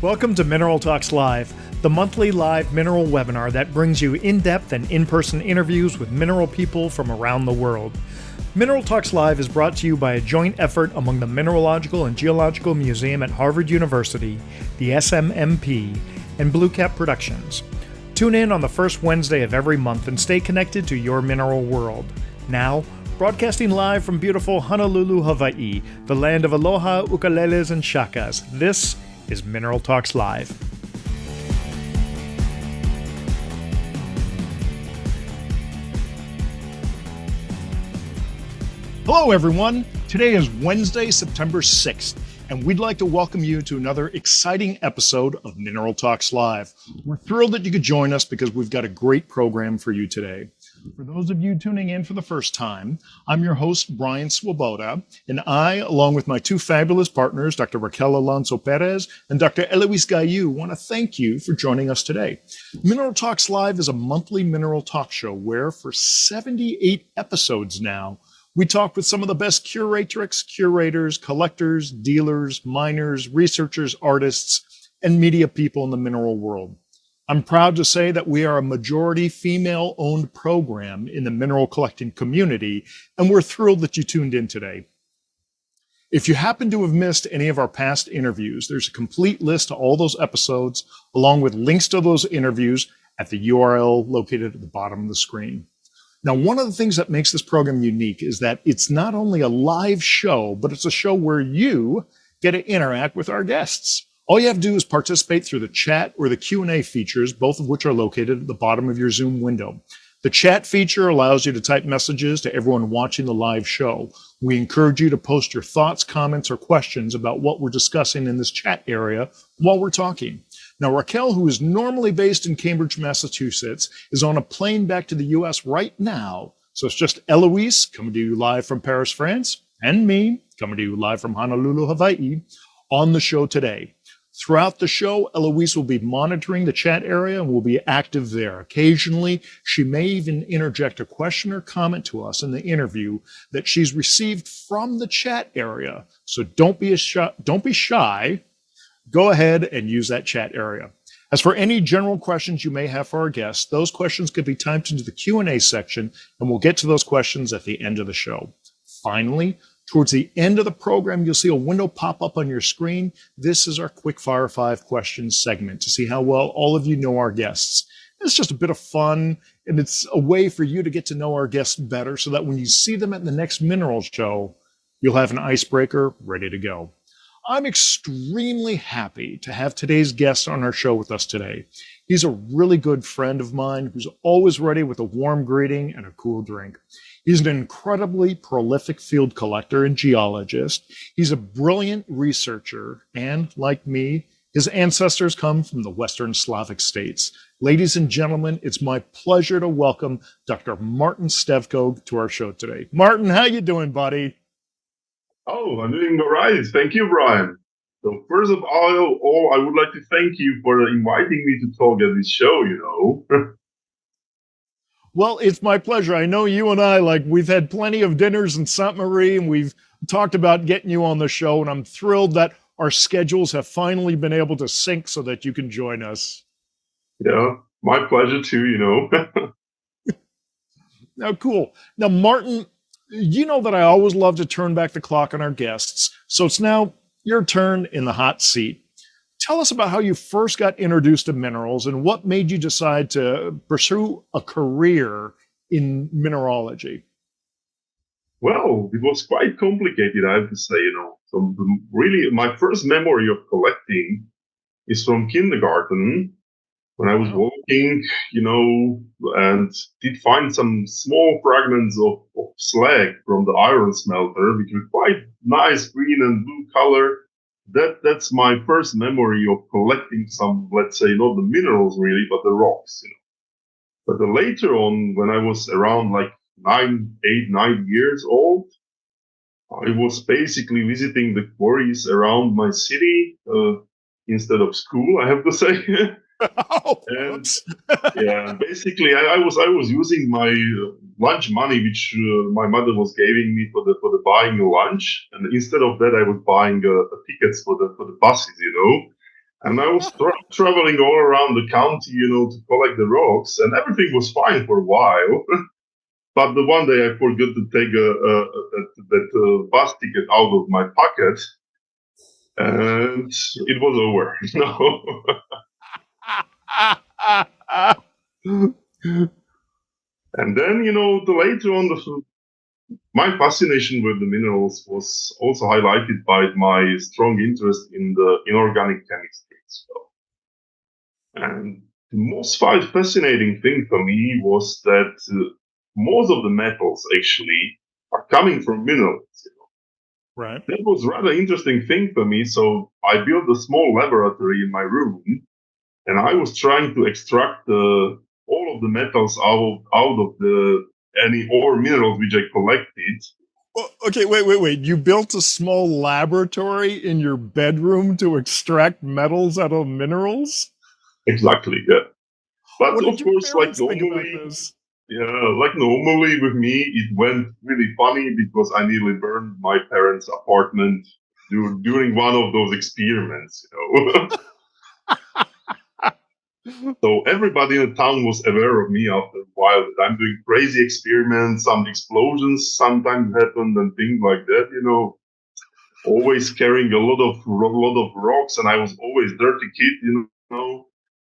Welcome to Mineral Talks Live, the monthly live mineral webinar that brings you in-depth and in-person interviews with mineral people from around the world. Mineral Talks Live is brought to you by a joint effort among the Mineralogical and Geological Museum at Harvard University, the SMMP, and Blue Cap Productions. Tune in on the first Wednesday of every month and stay connected to your mineral world. Now, broadcasting live from beautiful Honolulu, Hawaii, the land of aloha, ukuleles, and shakas, this is Mineral Talks Live. Hello, everyone. Today is Wednesday, September 6th, and we'd like to welcome you to another exciting episode of Mineral Talks Live. We're thrilled that you could join us because we've got a great program for you today. For those of you tuning in for the first time, I'm your host, Brian Swoboda, and I, along with my two fabulous partners, Dr. Raquel Alonso Perez and Dr. Eloise Gaillou, want to thank you for joining us today. Mineral Talks Live is a monthly mineral talk show where, for 78 episodes now, we talk with some of the best curatrix, curators, collectors, dealers, miners, researchers, artists, and media people in the mineral world. I'm proud to say that we are a majority female-owned program in the mineral collecting community, and we're thrilled that you tuned in today. If you happen to have missed any of our past interviews, there's a complete list of all those episodes, along with links to those interviews at the URL located at the bottom of the screen. Now, one of the things that makes this program unique is that it's not only a live show, but it's a show where you get to interact with our guests. All you have to do is participate through the chat or the Q&A features, both of which are located at the bottom of your Zoom window. The chat feature allows you to type messages to everyone watching the live show. We encourage you to post your thoughts, comments, or questions about what we're discussing in this chat area while we're talking. Now, Raquel, who is normally based in Cambridge, Massachusetts, is on a plane back to the U.S. right now. So it's just Eloise coming to you live from Paris, France, and me coming to you live from Honolulu, Hawaii, on the show today. Throughout the show, Eloise will be monitoring the chat area and will be active there. Occasionally, she may even interject a question or comment to us in the interview that she's received from the chat area. So don't be shy. Go ahead and use that chat area. As for any general questions you may have for our guests, those questions can be typed into the Q&A section, and we'll get to those questions at the end of the show. Finally, towards the end of the program, you'll see a window pop up on your screen. This is our Quickfire 5 questions segment to see how well all of you know our guests. It's just a bit of fun, and it's a way for you to get to know our guests better so that when you see them at the next mineral show, you'll have an icebreaker ready to go. I'm extremely happy to have today's guest on our show with us today. He's a really good friend of mine who's always ready with a warm greeting and a cool drink. He's an incredibly prolific field collector and geologist. He's a brilliant researcher, and like me, his ancestors come from the Western Slavic states. Ladies and gentlemen, it's my pleasure to welcome Dr. Martin Števko to our show today. Martin, how you doing, buddy? Oh, I'm doing all right. Thank you, Brian. So first of all, I would like to thank you for inviting me to talk at this show, Well, it's my pleasure. I know you and I, we've had plenty of dinners in Sainte Marie, and we've talked about getting you on the show, and I'm thrilled that our schedules have finally been able to sync so that you can join us. Yeah, my pleasure too, Now, cool. Now, Martin, you know that I always love to turn back the clock on our guests, so it's now your turn in the hot seat. Tell us about how you first got introduced to minerals and what made you decide to pursue a career in mineralogy. Well, it was quite complicated, I have to say, So really, my first memory of collecting is from kindergarten when I was walking, and did find some small fragments of slag from the iron smelter, which were quite nice green and blue color. That's my first memory of collecting some, let's say, not the minerals really, but the rocks, But then later on, when I was around 9 years old, I was basically visiting the quarries around my city instead of school, I have to say. And yeah, basically, I was using my lunch money, which my mother was giving me for the buying a lunch, and instead of that, I was buying tickets for the buses, And I was traveling all around the county, to collect the rocks, and everything was fine for a while. But the one day I forgot to take that bus ticket out of my pocket, and it was over. And then, later on, my fascination with the minerals was also highlighted by my strong interest in the inorganic chemistry as well. And the most fascinating thing for me was that most of the metals actually are coming from minerals. Right. That was rather interesting thing for me. So I built a small laboratory in my room, and I was trying to extract all of the metals out of the any ore minerals which I collected. Well, okay, wait. You built a small laboratory in your bedroom to extract metals out of minerals? Exactly, yeah. But What did of your course, parents think about this? like normally with me, it went really funny because I nearly burned my parents' apartment during one of those experiments. So everybody in the town was aware of me after a while that I'm doing crazy experiments. Some explosions sometimes happened and things like that. Always carrying a lot of rocks, and I was always dirty kid.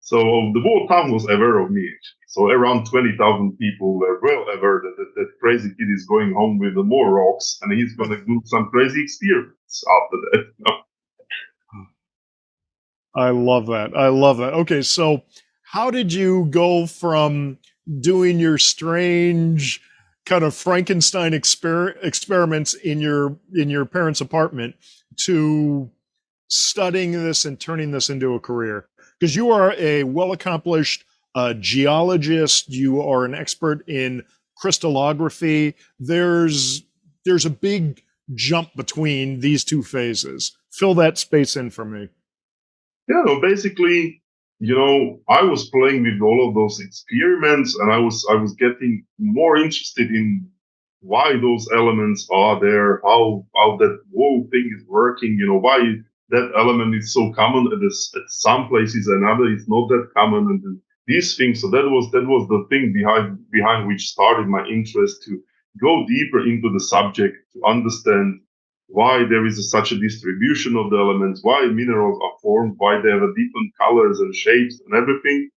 So the whole town was aware of me. Actually. So around 20,000 people were well aware that crazy kid is going home with more rocks, and he's going to do some crazy experiments after that. I love that. Okay, so how did you go from doing your strange kind of Frankenstein experiments in your parents' apartment to studying this and turning this into a career? Because you are a well accomplished geologist, you are an expert in crystallography. There's a big jump between these two phases. Fill that space in for me. Yeah, no, basically, I was playing with all of those experiments, and I was getting more interested in why those elements are there, how that whole thing is working, why that element is so common at some places, another is not that common, and these things. So that was the thing behind which started my interest to go deeper into the subject to understand why there is such a distribution of the elements, why minerals are formed, why they have a different colors and shapes and everything.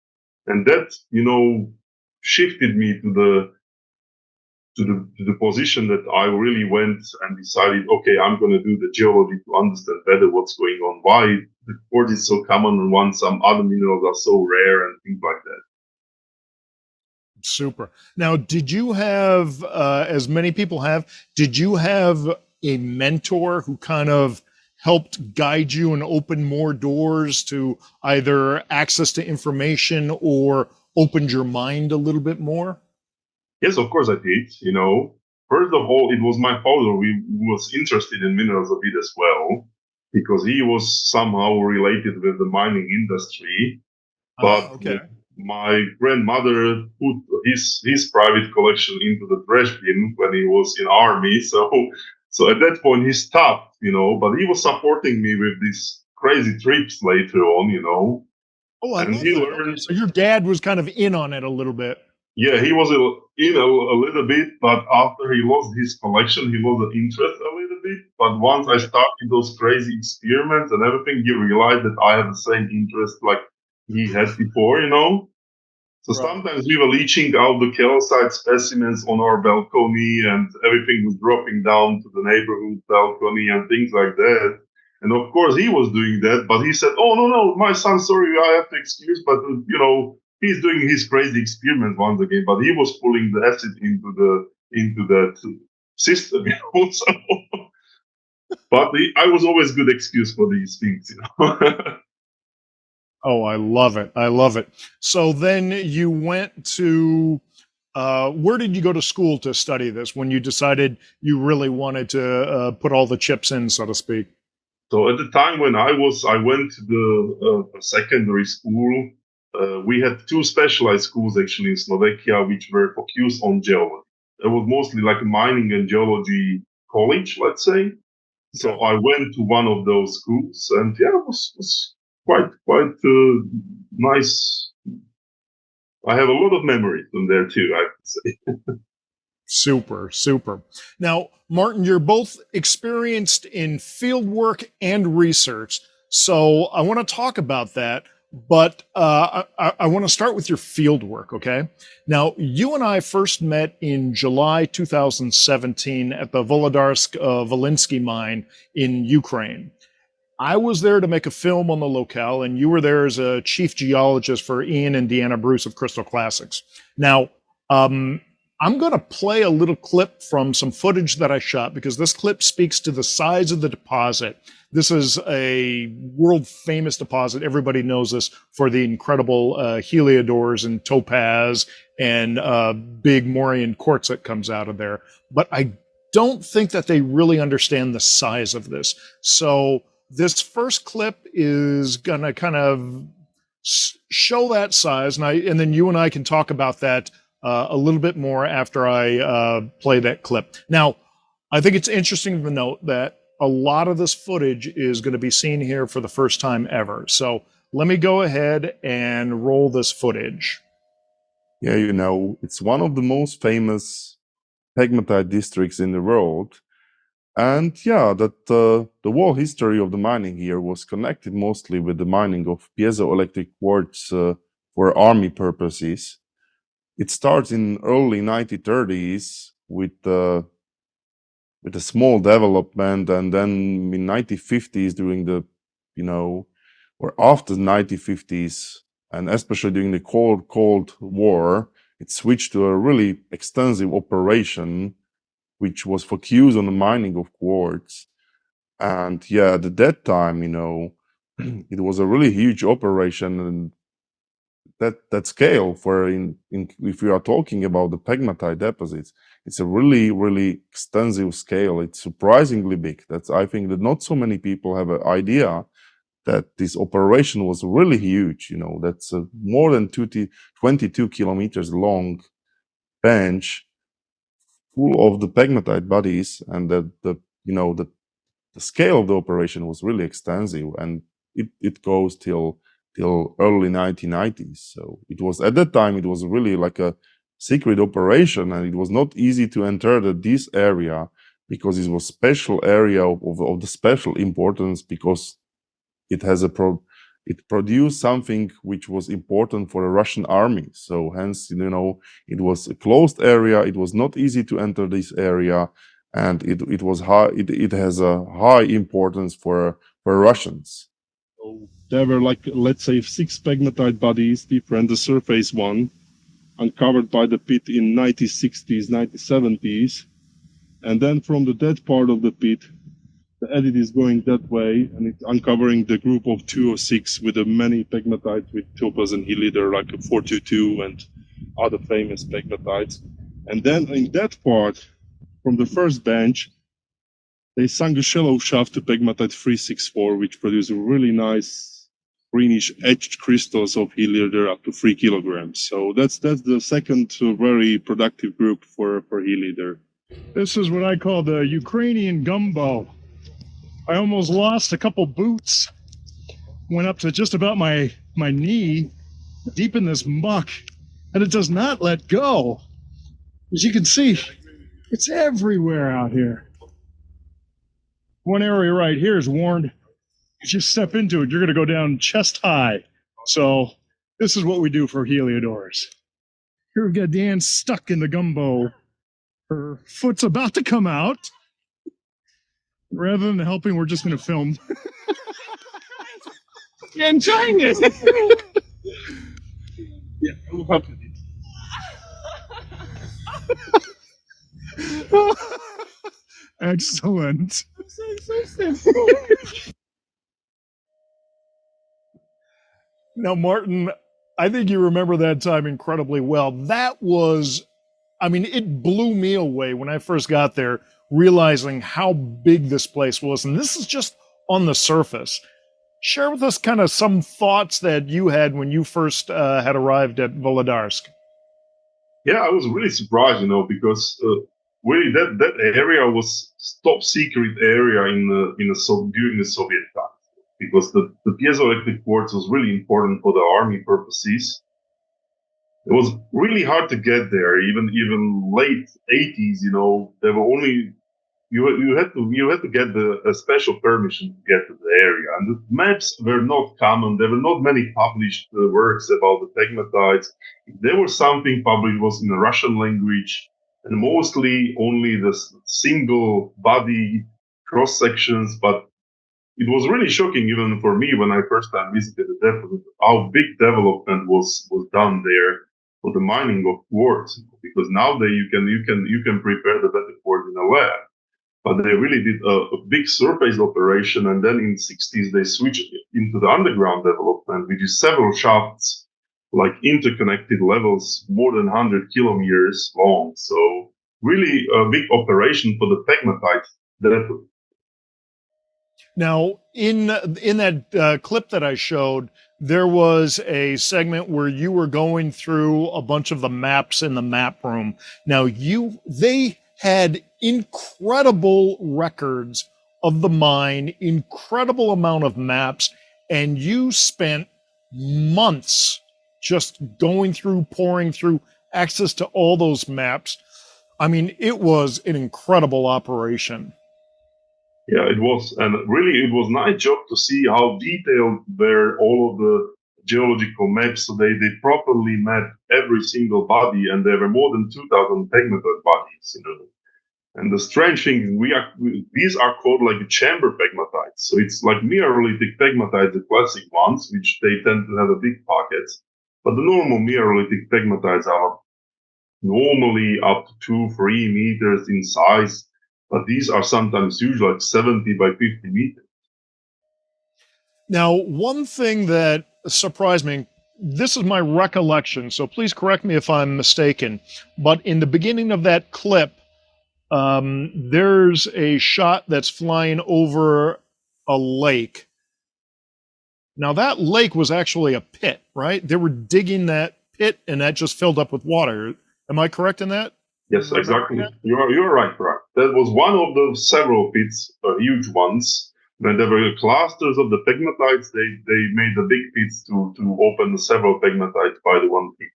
And that, shifted me to the position that I really went and decided, okay, I'm going to do the geology to understand better what's going on, why the quartz is so common and why some other minerals are so rare and things like that. Super. Now, did you have, as many people have, did you have a mentor who kind of helped guide you and open more doors to either access to information or opened your mind a little bit more? Yes, of course I did. First of all, it was my father who was interested in minerals a bit as well, because he was somehow related with the mining industry. Ah, But okay. my grandmother put his private collection into the trash bin when he was in army. So at that point he stopped. But he was supporting me with these crazy trips later on. Oh, I And love he that. Okay, learned. so your dad was kind of in on it a little bit. Yeah, he was in a little bit, but after he lost his collection, he lost the interest a little bit. But once I Right. started those crazy experiments and everything, he realized that I have the same interest like he had before. So Right. sometimes we were leaching out the calcite specimens on our balcony, and everything was dropping down to the neighborhood balcony and things like that. And of course, he was doing that, but he said, "Oh no, my son, sorry, I have to excuse, but he's doing his crazy experiment once again." But he was pulling the acid into that system. So, but I was always good excuse for these things. Oh, I love it. I love it. So then you went to where did you go to school to study this when you decided you really wanted to put all the chips in, so to speak? So at the time when I went to the secondary school. We had two specialized schools actually in Slovakia, which were focused on geology. It was mostly like a mining and geology college, let's say. Okay. So I went to one of those schools, and yeah, it was quite nice. I have a lot of memories from there too, I have to say. Super, super. Now, Martin, you're both experienced in field work and research. So I want to talk about that, but I want to start with your field work, okay? Now, you and I first met in July 2017 at the Volodarsk Volinsky mine in Ukraine. I was there to make a film on the locale, and you were there as a chief geologist for Ian and Deanna Bruce of Crystal Classics. Now, I'm going to play a little clip from some footage that I shot because this clip speaks to the size of the deposit. This is a world famous deposit. Everybody knows this for the incredible heliodors and topaz and big Mauryan quartz that comes out of there. But I don't think that they really understand the size of this. So this first clip is going to kind of show that size, and then you and I can talk about that a little bit more after I play that clip. Now, I think it's interesting to note that a lot of this footage is going to be seen here for the first time ever. So let me go ahead and roll this footage. Yeah, it's one of the most famous pegmatite districts in the world. And yeah, that the whole history of the mining here was connected mostly with the mining of piezoelectric quartz for army purposes. It starts in early 1930s with a small development, and then in 1950s during the, or after the 1950s, and especially during the Cold War, it switched to a really extensive operation which was focused on the mining of quartz. And yeah, at that time, it was a really huge operation, and that scale for if we are talking about the pegmatite deposits, it's a really extensive scale. It's surprisingly big. I think that not so many people have an idea that this operation was really huge. That's a more than 22 kilometers long bench full of the pegmatite bodies, and the scale of the operation was really extensive, and it goes till early 1990s. So it was, at that time, it was really like a secret operation, and it was not easy to enter this area because it was special area of the special importance, because it has it produced something which was important for the Russian army. So hence, it was a closed area. It was not easy to enter this area, and it was high. It has a high importance for Russians. So there were, like, let's say, 6 pegmatite bodies, different. The surface one, uncovered by the pit in 1960s, 1970s, and then from the dead part of the pit, the edit is going that way, and it's uncovering the group of 206 with the many pegmatites with topaz and heliodor, like a 422 and other famous pegmatites. And then in that part, from the first bench, they sunk a shallow shaft to pegmatite 364, which produced really nice greenish edged crystals of heliodor up to 3 kilograms. So that's the second very productive group for heliodor. This is what I call the Ukrainian gumbo. I almost lost a couple boots. Went up to just about my knee, deep in this muck, and it does not let go. As you can see, it's everywhere out here. One area right here is worn. If you step into it, you're going to go down chest high. So this is what we do for heliodors. Here we've got Dan stuck in the gumbo. Her foot's about to come out. Rather than helping, we're just going to film. You're enjoying it. Yeah, I'm happy. Excellent. So simple. Now, Martin, I think you remember that time incredibly well. That was, it blew me away when I first got there, realizing how big this place was. And this is just on the surface. Share with us kind of some thoughts that you had when you first had arrived at Volodarsk. Yeah, I was really surprised, because really that area was top secret area during the Soviet time. because the piezoelectric quartz was really important for the army purposes. It was really hard to get there, even late 80s. There were only you had to get a special permission to get to the area, and the maps were not common. There were not many published works about the pegmatites. If there was something published, it was in the Russian language, and mostly only the single body cross sections. But it was really shocking, even for me, when I first time visited the deposit, how big development was done there for the mining of quartz. Because nowadays you can prepare the better quartz in a lab. But they really did a big surface operation, and then in the 60s they switched into the underground development, which is several shafts, like interconnected levels, more than 100 kilometers long. So really a big operation for the pegmatite depot. Now, in that clip that I showed, there was a segment where you were going through a bunch of the maps in the map room. Now, they had incredible records of the mine, incredible amount of maps, and you spent months just going through, pouring through access to all those maps. I mean, it was an incredible operation. Yeah, it was, and really it was a nice job to see how detailed were all of the geological maps. So they properly mapped every single body, and there were more than 2,000 pegmatite bodies. And the strange thing, these are called like chamber pegmatites. So it's like mirrolithic pegmatites, the classic ones, which they tend to have a big pockets. But the normal mirrolithic pegmatites are normally up to 2-3 meters in size. But these are sometimes huge, like 70 by 50 meters. Now, one thing that surprised me, this is my recollection, so please correct me if I'm mistaken, but in the beginning of that clip, there's a shot that's flying over a lake. Now, that lake was actually a pit, right? They were digging that pit, and that just filled up with water. Am I correct in that? Yes, exactly. You're right, Brad. That was one of the several pits, huge ones. When there were clusters of the pegmatites, they made the big pits to open the several pegmatites by the one pit.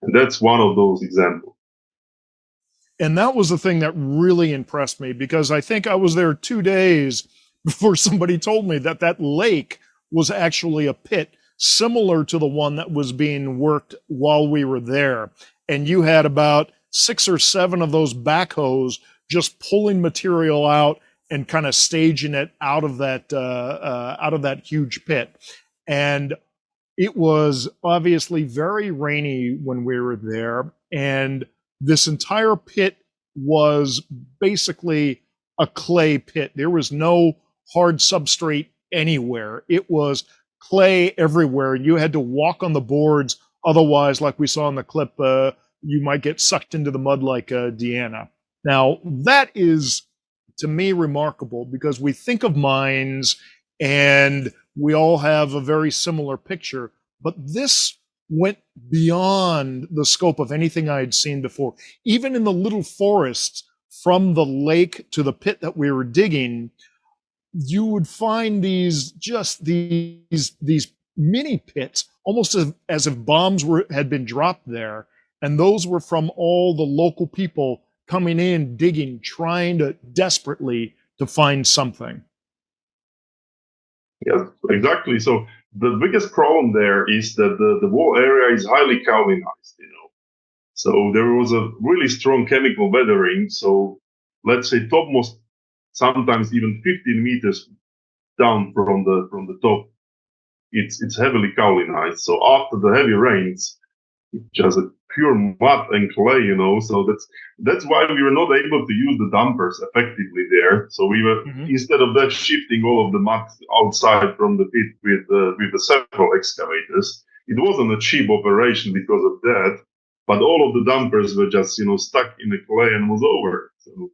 And that's one of those examples. And that was the thing that really impressed me, because I think I was there 2 days before somebody told me that that lake was actually a pit similar to the one that was being worked while we were there. And you had about 6 or 7 of those backhoes just pulling material out and kind of staging it out of that huge pit. And it was obviously very rainy when we were there, and this entire pit was basically a clay pit. There was no hard substrate anywhere. It was clay everywhere. You had to walk on the boards. Otherwise, like we saw in the clip, you might get sucked into the mud like Deanna. Now, that is, to me, remarkable, because we think of mines and we all have a very similar picture, but this went beyond the scope of anything I had seen before. Even in the little forests from the lake to the pit that we were digging, you would find these mini pits, almost as if bombs had been dropped there. And those were from all the local people coming in, digging, trying to desperately to find something. Yes, exactly. So the biggest problem there is that the whole area is highly Calvinized, So there was a really strong chemical weathering. So let's say topmost, sometimes even 15 meters down from the top, it's heavily Calvinized. So after the heavy rains, it's just a pure mud and clay, So that's why we were not able to use the dumpers effectively there. So we were instead of that shifting all of the mud outside from the pit with the several excavators. It wasn't a cheap operation because of that, but all of the dumpers were just stuck in the clay and was over. So.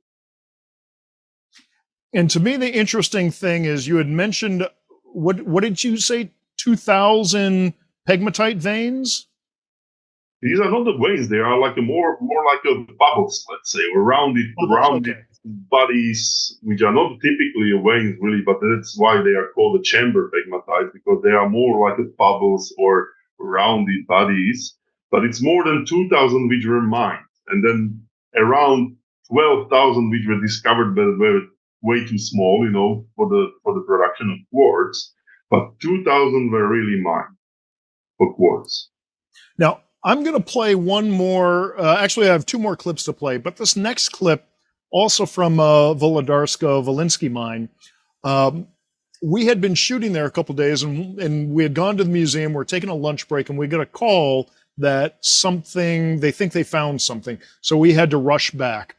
And to me, the interesting thing is you had mentioned what did you say? 2,000 pegmatite veins. These are not the veins; they are like more like a bubbles, let's say, or rounded bodies which are not typically veins really, but that's why they are called the chamber pegmatites, because they are more like bubbles or rounded bodies. But it's more than 2,000 which were mined, and then around 12,000 which were discovered but were way too small, for the production of quartz. But 2,000 were really mined for quartz. Now, I'm going to play one more. Actually, I have two more clips to play, but this next clip, also from Volodarsk Volinsky mine, we had been shooting there a couple days, and we had gone to the museum. We're taking a lunch break, and we got a call that they think they found something. So we had to rush back.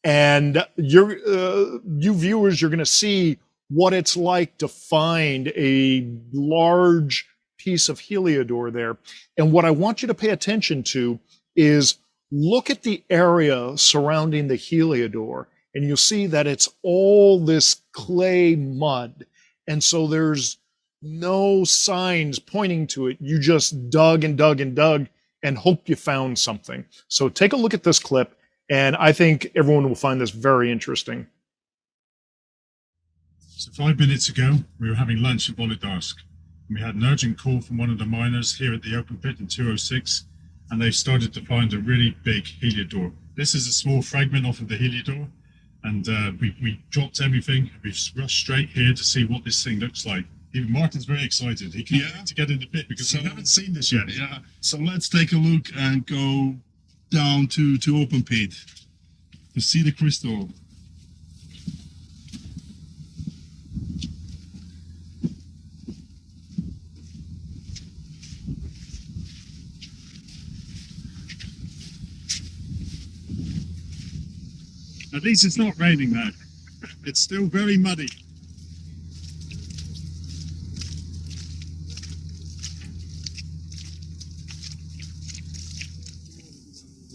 And you viewers, you're going to see what it's like to find a large piece of heliodor there. And what I want you to pay attention to is look at the area surrounding the heliodor, and you'll see that it's all this clay mud. And so there's no signs pointing to it. You just dug and dug and dug and hope you found something. So take a look at this clip, and I think everyone will find this very interesting. So 5 minutes ago, we were having lunch at Volodarsk. We had an urgent call from one of the miners here at the open pit in 206, and they've started to find a really big heliodor. This is a small fragment off of the heliodor, and we dropped everything. We've rushed straight here to see what this thing looks like. Even Martin's very excited. He can't wait to get in the pit because we haven't seen this yet. Yeah, so let's take a look and go down to open pit to see the crystal. At least it's not raining now. It's still very muddy.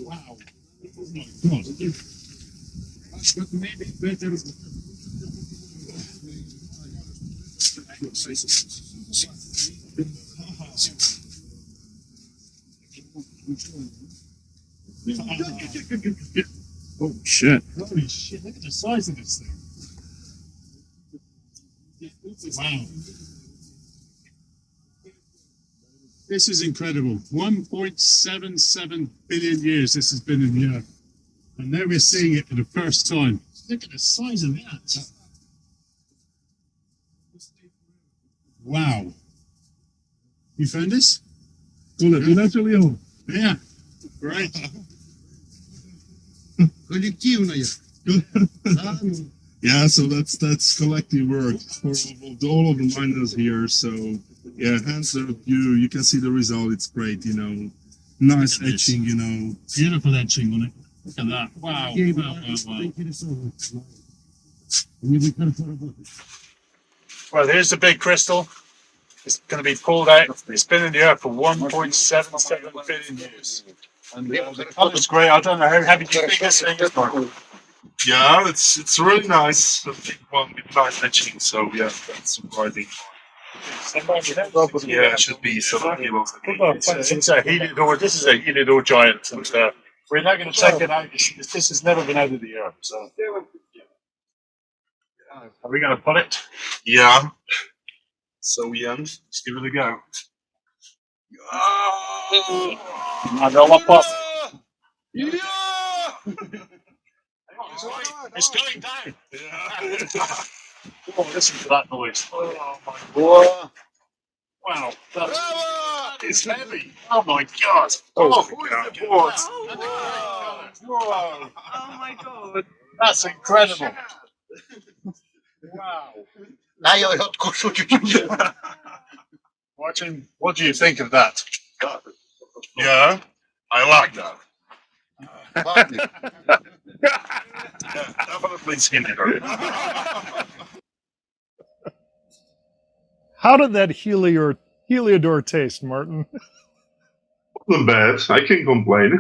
Wow. Oh my God. That's got maybe better. Oh shit. Holy shit, look at the size of this thing. Wow. This is incredible. 1.77 billion years this has been in the earth. And now we're seeing it for the first time. Look at the size of that. Wow. You found this? Yeah. Right. Yeah, so that's collective work for all of the miners here. So yeah, hands up, you can see the result. It's great, nice etching, Beautiful etching on it. Look at that. Wow. Well, here's the big crystal. It's going to be pulled out. It's been in the earth for 1.77 billion years. And the colour's great. I don't know how did you think this thing is, Mark? Yeah, it's really nice. A big one with nice etching. So yeah, that's surprising. Yeah, it should be something. It's a heliodor. This is a heliodor giant, and we're not going to check it out. This has never been out of the earth. So, are we going to pull it? Yeah. So yeah, let's give it a go. I don't want pop. Yeah. It's going down. Oh, listen to that noise. Oh my Whoa. Wow, that is heavy. Oh my God. Oh, who is the board? Whoa. Oh my God. That's incredible. Wow. Watching, what do you think of that? Yeah, I like that. Definitely seen it. How did that heliodor taste, Martin? Wasn't bad. I can't complain.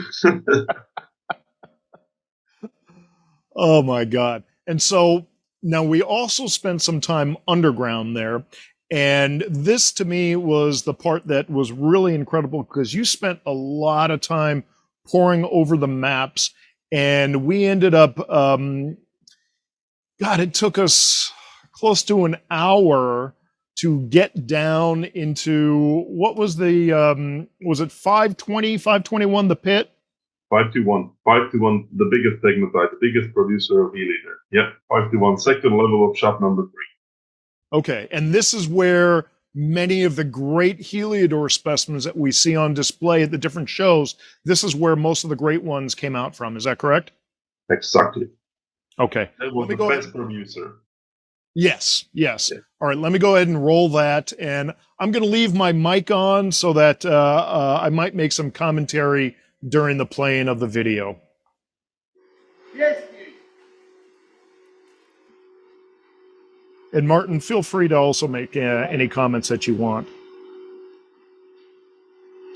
Oh my God. And so now we also spent some time underground there. And this to me was the part that was really incredible because you spent a lot of time poring over the maps. And we ended up God, it took us close to an hour to get down into what was was it 520, 521, the pit? 521. 521, the biggest pegmatite, the biggest producer of helidor. Yeah, 521, second level of shaft number 3. Okay, and this is where many of the great heliodor specimens that we see on display at the different shows, this is where most of the great ones came out from. Is that correct? Exactly. Okay. That was the best producer. Yes. All right, let me go ahead and roll that. And I'm going to leave my mic on so that I might make some commentary during the playing of the video. Yes, And Martin, feel free to also make any comments that you want.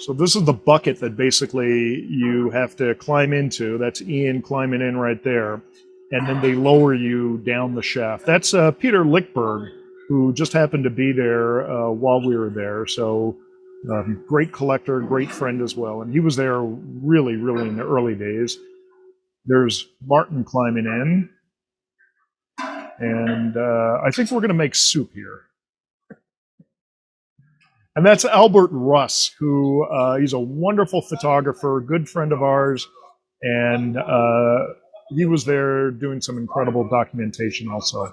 So this is the bucket that basically you have to climb into. That's Ian climbing in right there. And then they lower you down the shaft. That's Peter Lickberg, who just happened to be there while we were there. So great collector, great friend as well. And he was there really in the early days. There's Martin climbing in. And I think we're going to make soup here. And that's Albert Russ, who he's a wonderful photographer, good friend of ours. And he was there doing some incredible documentation also.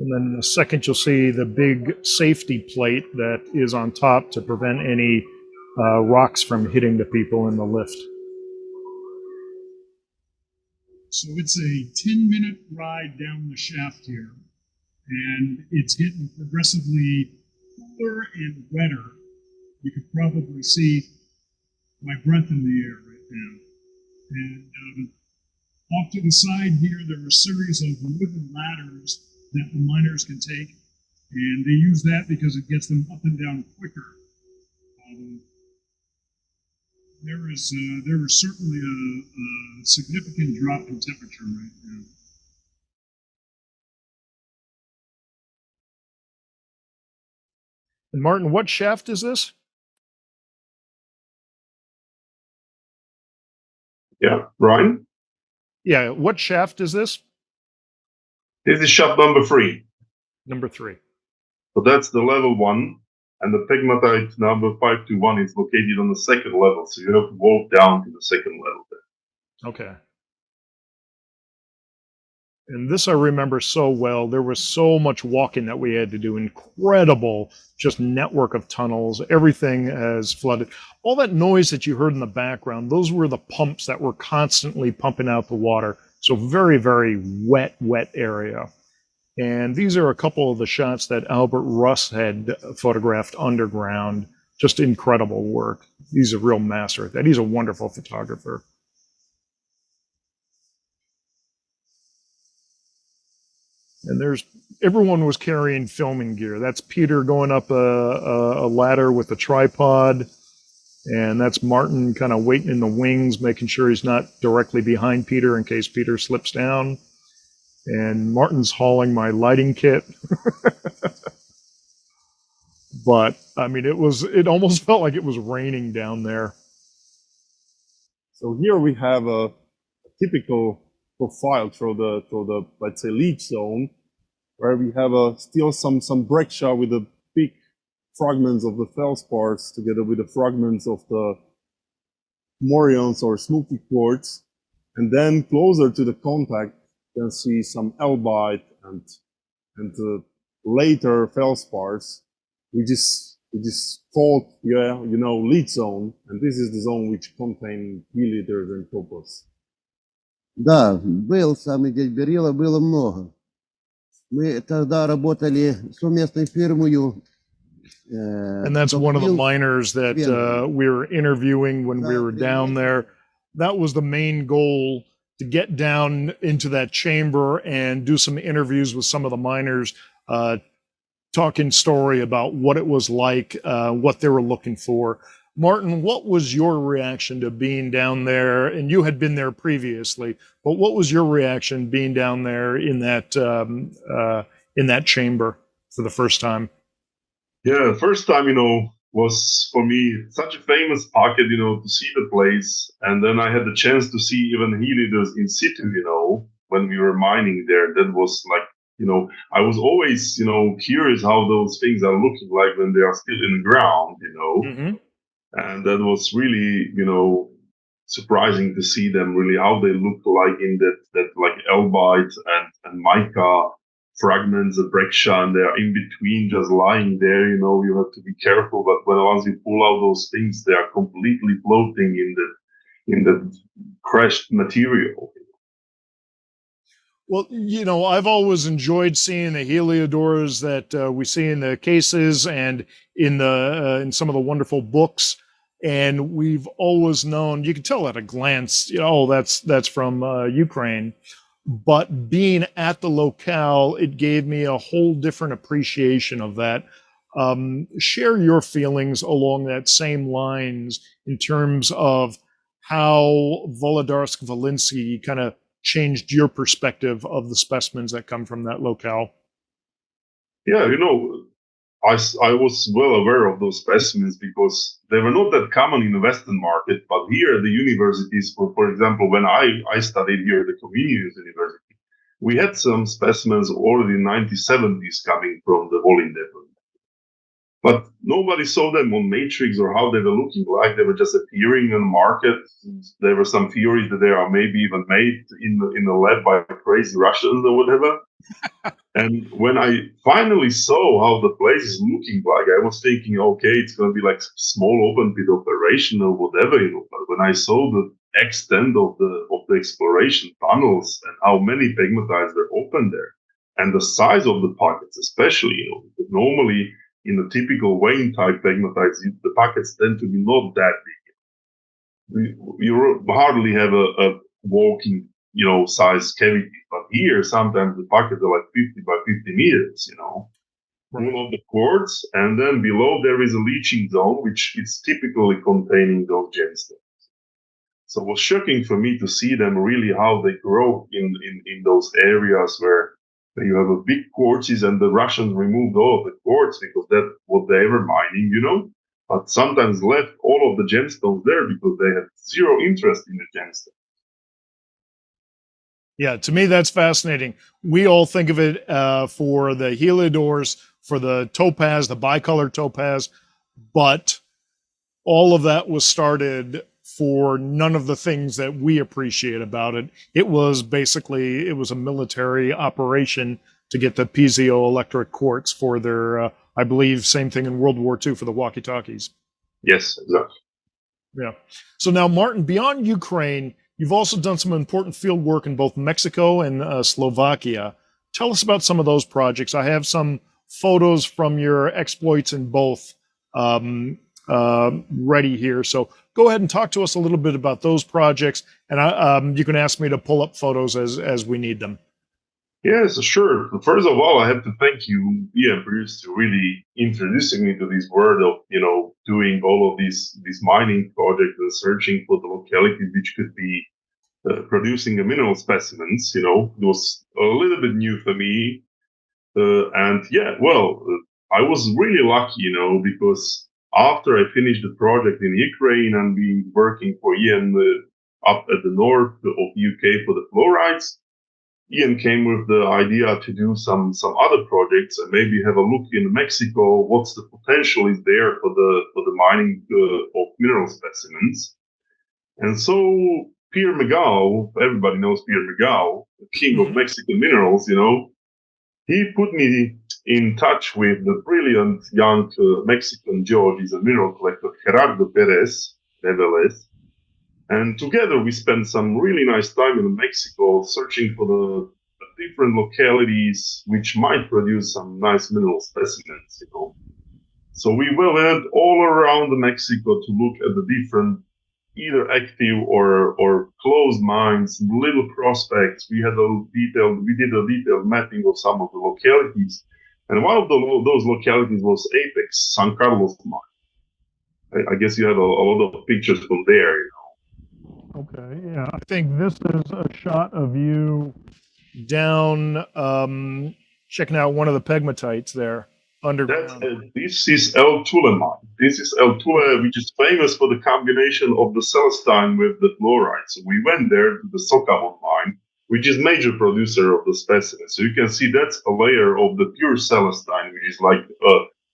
And then in a second, you'll see the big safety plate that is on top to prevent any rocks from hitting the people in the lift. So it's a 10-minute ride down the shaft here, and it's getting progressively cooler and wetter. You can probably see my breath in the air right now. And off to the side here, there are a series of wooden ladders that the miners can take, and they use that because it gets them up and down quicker. There is certainly a significant drop in temperature right now. And Martin, what shaft is this? Yeah, Brian? Yeah, what shaft is this? This is shaft number 3. Number 3. So that's the level 1. And the pegmatite number 521 is located on the second level. So you have to walk down to the second level there. Okay. And this I remember so well. There was so much walking that we had to do. Incredible, just network of tunnels. Everything has flooded. All that noise that you heard in the background, those were the pumps that were constantly pumping out the water. So very wet area. And these are a couple of the shots that Albert Russ had photographed underground. Just incredible work. He's a real master at that. He's a wonderful photographer. And everyone was carrying filming gear. That's Peter going up a ladder with a tripod. And that's Martin kind of waiting in the wings, making sure he's not directly behind Peter in case Peter slips down. And Martin's hauling my lighting kit. But I mean, it almost felt like it was raining down there. So here we have a typical profile through the let's say leach zone, where we have still some breccia with the big fragments of the feldspars together with the fragments of the morions or smoky quartz, and then closer to the contact you can see some albite and later feldspars, which is called leach zone, and this is the zone which contain helidors and topaz. Да, был самый дядь Берила, было много. Мы тогда работали с местной фирмой. And that's one of the miners that we were interviewing when we were down there. That was the main goal, to get down into that chamber and do some interviews with some of the miners, talking story about what it was like, what they were looking for. Martin, what was your reaction to being down there? And you had been there previously, but what was your reaction being down there in that chamber for the first time? Yeah, the first time, was for me such a famous pocket, to see the place. And then I had the chance to see even heliodors in situ, when we were mining there. That was like, I was always, curious how those things are looking like when they are still in the ground, Mm-hmm. And that was really, surprising to see them really how they look like in that like elbite and mica fragments, the breccia, and they are in between just lying there. You have to be careful, but once you pull out those things, they are completely floating in the crushed material. Well, I've always enjoyed seeing the heliodors that we see in the cases and in some of the wonderful books. And we've always known, you can tell at a glance, that's from Ukraine. But being at the locale, it gave me a whole different appreciation of that. Share your feelings along that same lines in terms of how Volodarsk Volinsky kind of changed your perspective of the specimens that come from that locale. Yeah, I was well aware of those specimens because they were not that common in the Western market. But here at the universities, for example, when I studied here at the Comenius University, we had some specimens already in the 1970s coming from the Volyn deposit. But nobody saw them on Matrix or how they were looking like. They were just appearing in the market. There were some theories that they are maybe even made in the lab by crazy Russians or whatever. And when I finally saw how the place is looking like, I was thinking, okay, it's going to be like small open pit operation or whatever, But when I saw the extent of the exploration tunnels and how many pegmatites were open there, and the size of the pockets, especially, because normally in the typical vein type pegmatites, the pockets tend to be not that big. You hardly have a walking size cavity. But here, sometimes the pockets are like 50 by 50 meters, Right. full of the quartz. And then below there is a leaching zone, which is typically containing those gemstones. So it was shocking for me to see them really how they grow in those areas where you have a big quartzes and the Russians removed all of the quartz because that's what they were mining, but sometimes left all of the gemstones there because they had zero interest in the gemstones. Yeah, to me, that's fascinating. We all think of it for the heliodors, for the topaz, the bicolor topaz, but all of that was started for none of the things that we appreciate about it. It was a military operation to get the piezoelectric quartz for their, I believe, same thing in World War II for the walkie-talkies. Yes, exactly. Yeah. So now, Martin, beyond Ukraine, you've also done some important field work in both Mexico and Slovakia. Tell us about some of those projects. I have some photos from your exploits in both ready here. So go ahead and talk to us a little bit about those projects, and you can ask me to pull up photos as we need them. Yes, sure. First of all, I have to thank you, Ian, Bruce, to really introducing me to this world of, doing all of these mining projects and searching for the localities which could be producing the mineral specimens. It was a little bit new for me. And yeah, well, I was really lucky, because after I finished the project in Ukraine and been working for Ian up at the north of UK for the fluorides, Ian came with the idea to do some other projects and maybe have a look in Mexico. What's the potential is there for the mining of mineral specimens? And so Pierre Megao, everybody knows Pierre Megao, the king of Mexican minerals, he put me in touch with the brilliant young Mexican geologist and mineral collector Gerardo Perez Reveles. And together we spent some really nice time in Mexico searching for the different localities which might produce some nice mineral specimens, So we went all around Mexico to look at the different either active or closed mines, little prospects. We did a detailed mapping of some of the localities. And one of those localities was Apex, San Carlos mine. I guess you have a lot of pictures from there. Okay, yeah. I think this is a shot of you down, checking out one of the pegmatites there underground. This is El Tule mine. This is El Tule, which is famous for the combination of the Celestine with the fluorite. So we went there to the Sokavon mine, which is major producer of the specimen. So you can see that's a layer of the pure Celestine, which is like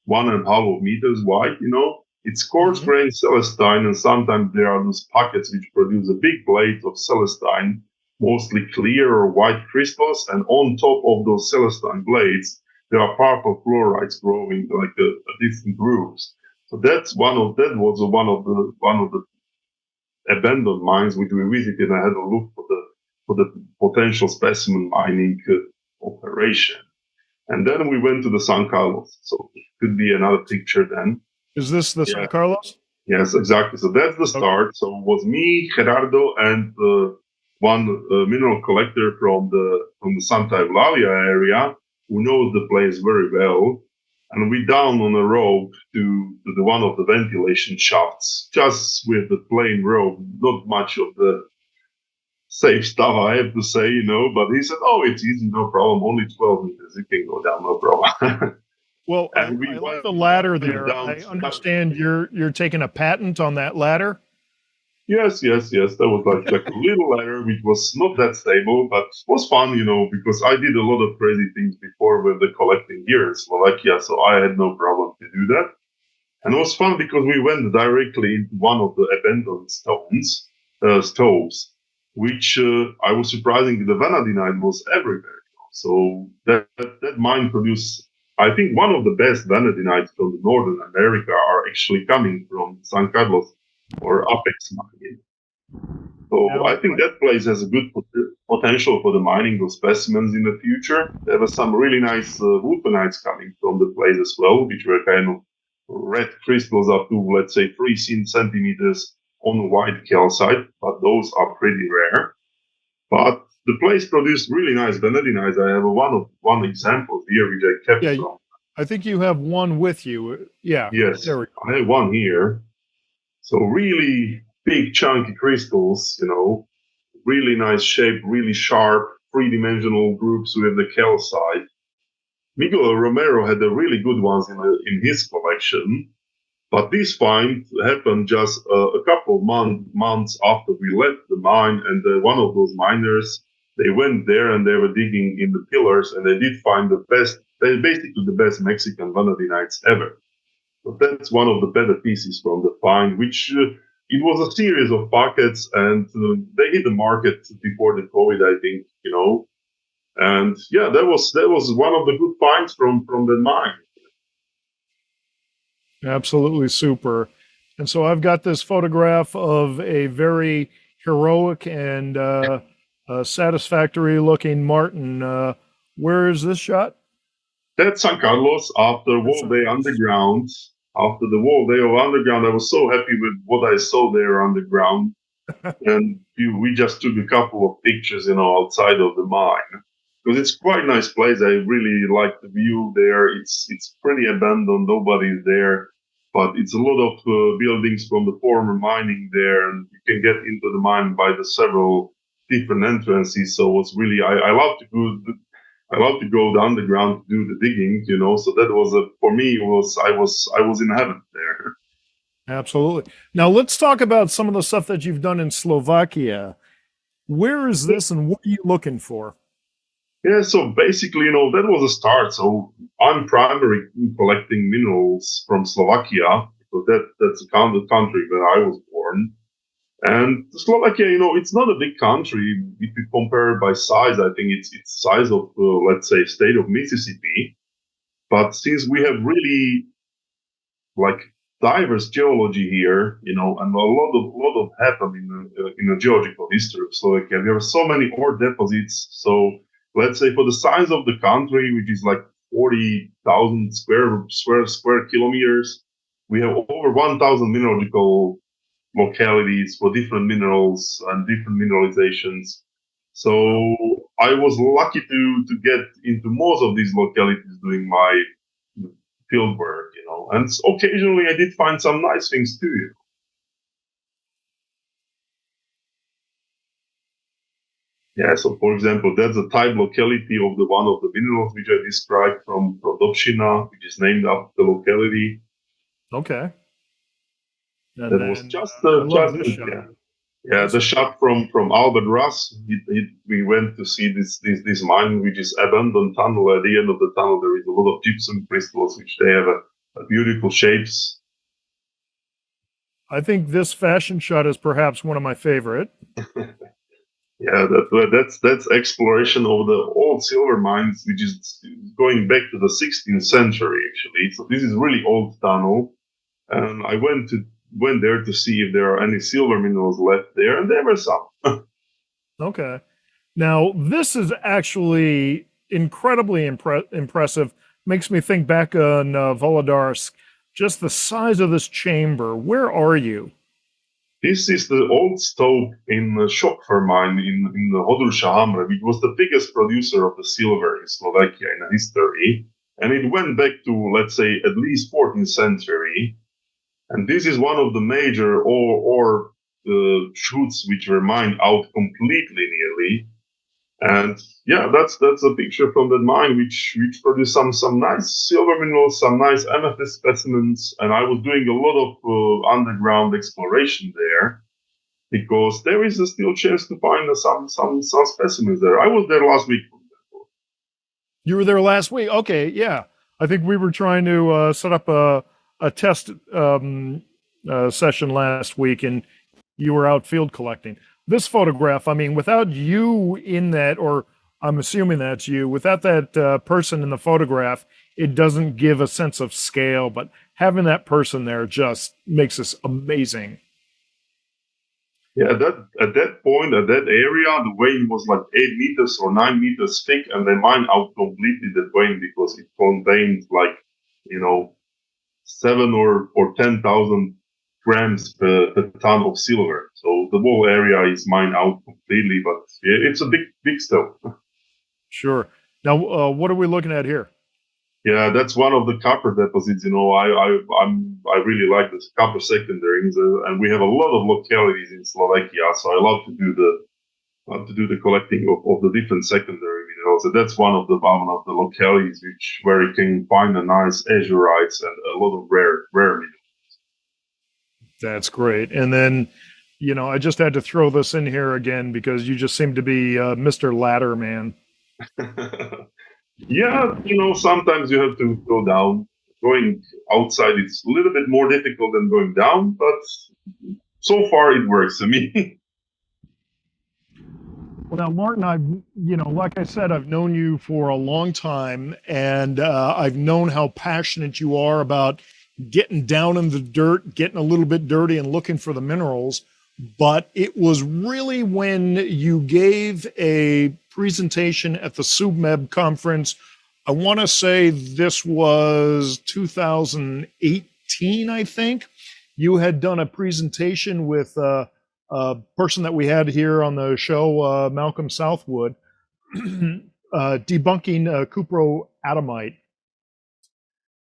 1.5 meters wide. It's coarse Mhm. grained Celestine, and sometimes there are those pockets which produce a big plate of Celestine, mostly clear or white crystals, and on top of those Celestine blades there are powerful fluorides growing like different groups. So that was one of the abandoned mines which we visited. I had a look for the potential specimen mining operation, and then we went to the San Carlos. So it could be another picture then. Is this the Yeah. San Carlos? Yes, exactly. So that's the start. So it was me, Gerardo, and one mineral collector from the Santa Eulalia area who knows the place very well. And we down on a rope to the one of the ventilation shafts, just with the plain rope, not much of the safe stuff, I have to say. But he said, "Oh, it's easy, no problem. Only 12 meters. You can go down, no problem." Well, And we I like went the ladder there. down. I understand you're taking a patent on that ladder. Yes. That was like a little ladder, which was not that stable, but was fun, because I did a lot of crazy things before with the collecting here in Slovakia, so I had no problem to do that. And it was fun because we went directly into one of the abandoned stoves, which I was surprising. The vanadinite was everywhere. So that mine produced, I think, one of the best vanadinites from the Northern America are actually coming from San Carlos or Apex mine. So Now, I think that place has a good potential for the mining of specimens in the future. There were some really nice vulcanites coming from the place as well, which were kind of red crystals up to, let's say, 3 centimeters on white calcite, but those are pretty rare. But the place produced really nice vanadinites. I have one example here which I kept yeah, from. I think you have one with you. Yeah, Yes, there we go. I have one here. So really big chunky crystals, really nice shape, really sharp, three-dimensional groups with the calcite. Miguel Romero had the really good ones in his collection, but this find happened just a couple of months after we left the mine, and one of those miners, they went there and they were digging in the pillars, and they did find basically the best Mexican vanadinites ever. So that's one of the better pieces from the find, which it was a series of pockets, and they hit the market before the COVID, I think. And yeah, that was one of the good finds from the mine. Absolutely super. And so I've got this photograph of a very heroic and satisfactory looking Martin. Where is this shot? That's San Carlos after That's Wall San Day Carlos. Underground. After the Wall Day of Underground, I was so happy with what I saw there underground. And we just took a couple of pictures, outside of the mine because it's quite a nice place. I really like the view there. It's pretty abandoned, nobody's there, but it's a lot of buildings from the former mining there, and you can get into the mine by the several different entrances. So it's really I love to go. I love to go underground to do the digging, So that was for me. I was in heaven there. Absolutely. Now let's talk about some of the stuff that you've done in Slovakia. Where is this and what are you looking for? Yeah, so basically, that was a start. So I'm primarily collecting minerals from Slovakia, because that's the country where I was born. And Slovakia, it's not a big country. If you compare by size, I think it's size of, let's say, state of Mississippi. But since we have really like diverse geology here, and a lot of happened in the geological history of Slovakia. There are so many ore deposits. So let's say for the size of the country, which is like 40,000 square kilometers, we have over 1,000 mineralogical localities for different minerals and different mineralizations. So I was lucky to get into most of these localities doing my field work, and occasionally I did find some nice things too. Yeah, so for example, that's a type locality of the one of the minerals which I described from Prodopshina, which is named after the locality. Okay. And That then, was just I love this shot. yeah, the shot from Albert Russ. We went to see this mine, which is abandoned tunnel. At the end of the tunnel, there is a lot of gypsum crystals, which they have a beautiful shapes. I think this fashion shot is perhaps one of my favorite. Yeah, that's exploration of the old silver mines, which is going back to the 16th century actually. So this is really old tunnel, and I went there to see if there are any silver minerals left there, and there were some. Okay. Now, this is actually incredibly impressive. Makes me think back on Volodarsk. Just the size of this chamber. Where are you? This is the old stope in the Števko mine in the Hodruša Hamre, which was the biggest producer of the silver in Slovakia in history. And it went back to, let's say, at least 14th century. And this is one of the major ore shoots which were mined out completely nearly. And yeah, that's a picture from that mine which produced some nice silver minerals, some nice amethyst specimens. And I was doing a lot of underground exploration there because there is a still chance to find some specimens there. I was there last week. You were there last week. Okay, yeah. I think we were trying to set up a test session last week, and you were out field collecting. This photograph, I mean, without you in that, or I'm assuming that's you, without that person in the photograph, it doesn't give a sense of scale, but having that person there just makes this amazing. Yeah, at that point, at that area, the vein was like 8 meters or 9 meters thick, and they mined out completely that vein because it contained 7 or 10,000 grams per ton of silver. So the whole area is mined out completely, but yeah, it's a big stone. Sure. Now, what are we looking at here? Yeah, that's one of the copper deposits. I really like this copper secondaries, and we have a lot of localities in Slovakia. So I love to do the collecting of the different secondary minerals. And that's one of the localities where you can find a nice azurites and a lot of rare minerals. That's great. And then, I just had to throw this in here again because you just seem to be Mr. Ladder Man. Yeah, sometimes you have to go down. Going outside, it's a little bit more difficult than going down, but so far it works for me. Well, now, Martin, like I said, I've known you for a long time, and I've known how passionate you are about getting down in the dirt, getting a little bit dirty, and looking for the minerals. But it was really when you gave a presentation at the SUBMEB conference. I want to say this was 2018, I think. You had done a presentation with a person that we had here on the show, Malcolm Southwood, debunking cuproatomite.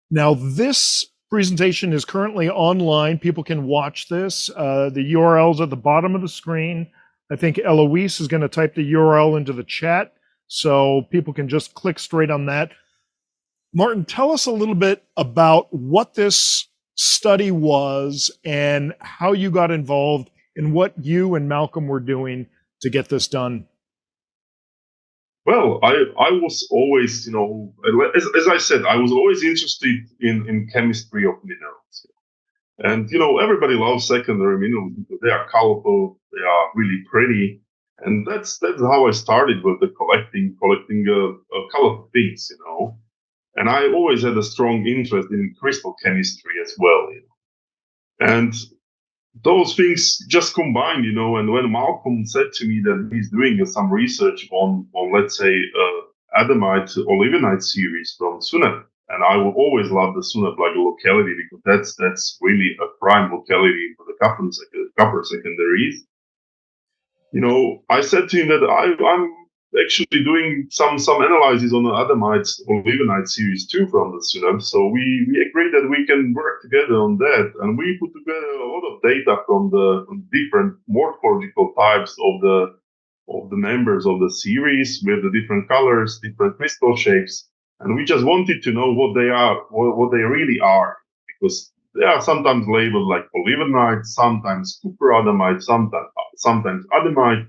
Now, this presentation is currently online. People can watch this. The URL's at the bottom of the screen. I think Eloise is going to type the URL into the chat, so people can just click straight on that. Martin, tell us a little bit about what this study was and how you got involved in what you and Malcolm were doing to get this done. Well, I was always, as I said, I was always interested in chemistry of minerals. And, everybody loves secondary minerals because they are colorful, they are really pretty. And that's how I started with the collecting colorful things, And I always had a strong interest in crystal chemistry as well, And those things just combined, and when Malcolm said to me that he's doing some research on let's say, adamite olivenite series from Sunep, and I will always love the Sunep like locality because that's really a prime locality for the copper secondaries. I said to him that actually doing some analysis on the Adamites or Leavenite series too from the synod. So we agreed that we can work together on that, and we put together a lot of data from different morphological types of the members of the series with the different colors, different crystal shapes, and we just wanted to know what they are, what they really are, because they are sometimes labeled like Olivenite, sometimes Cooper Adamite, sometimes Adamite.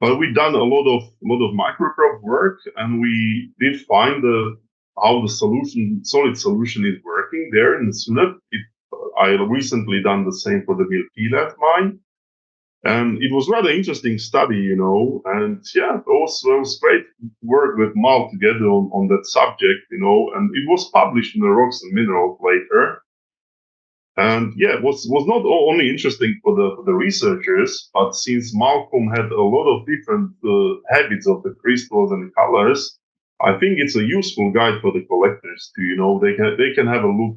But we done a lot of microprobe work, and we did find how the solid solution is working there in the Synod. I recently done the same for the Milpilat mine, and it was rather interesting study, and yeah, it was great work with Mal together on that subject, and it was published in the Rocks and Minerals later. And yeah, it was not only interesting for the researchers, but since Malcolm had a lot of different habits of the crystals and colors, I think it's a useful guide for the collectors to, they can have a look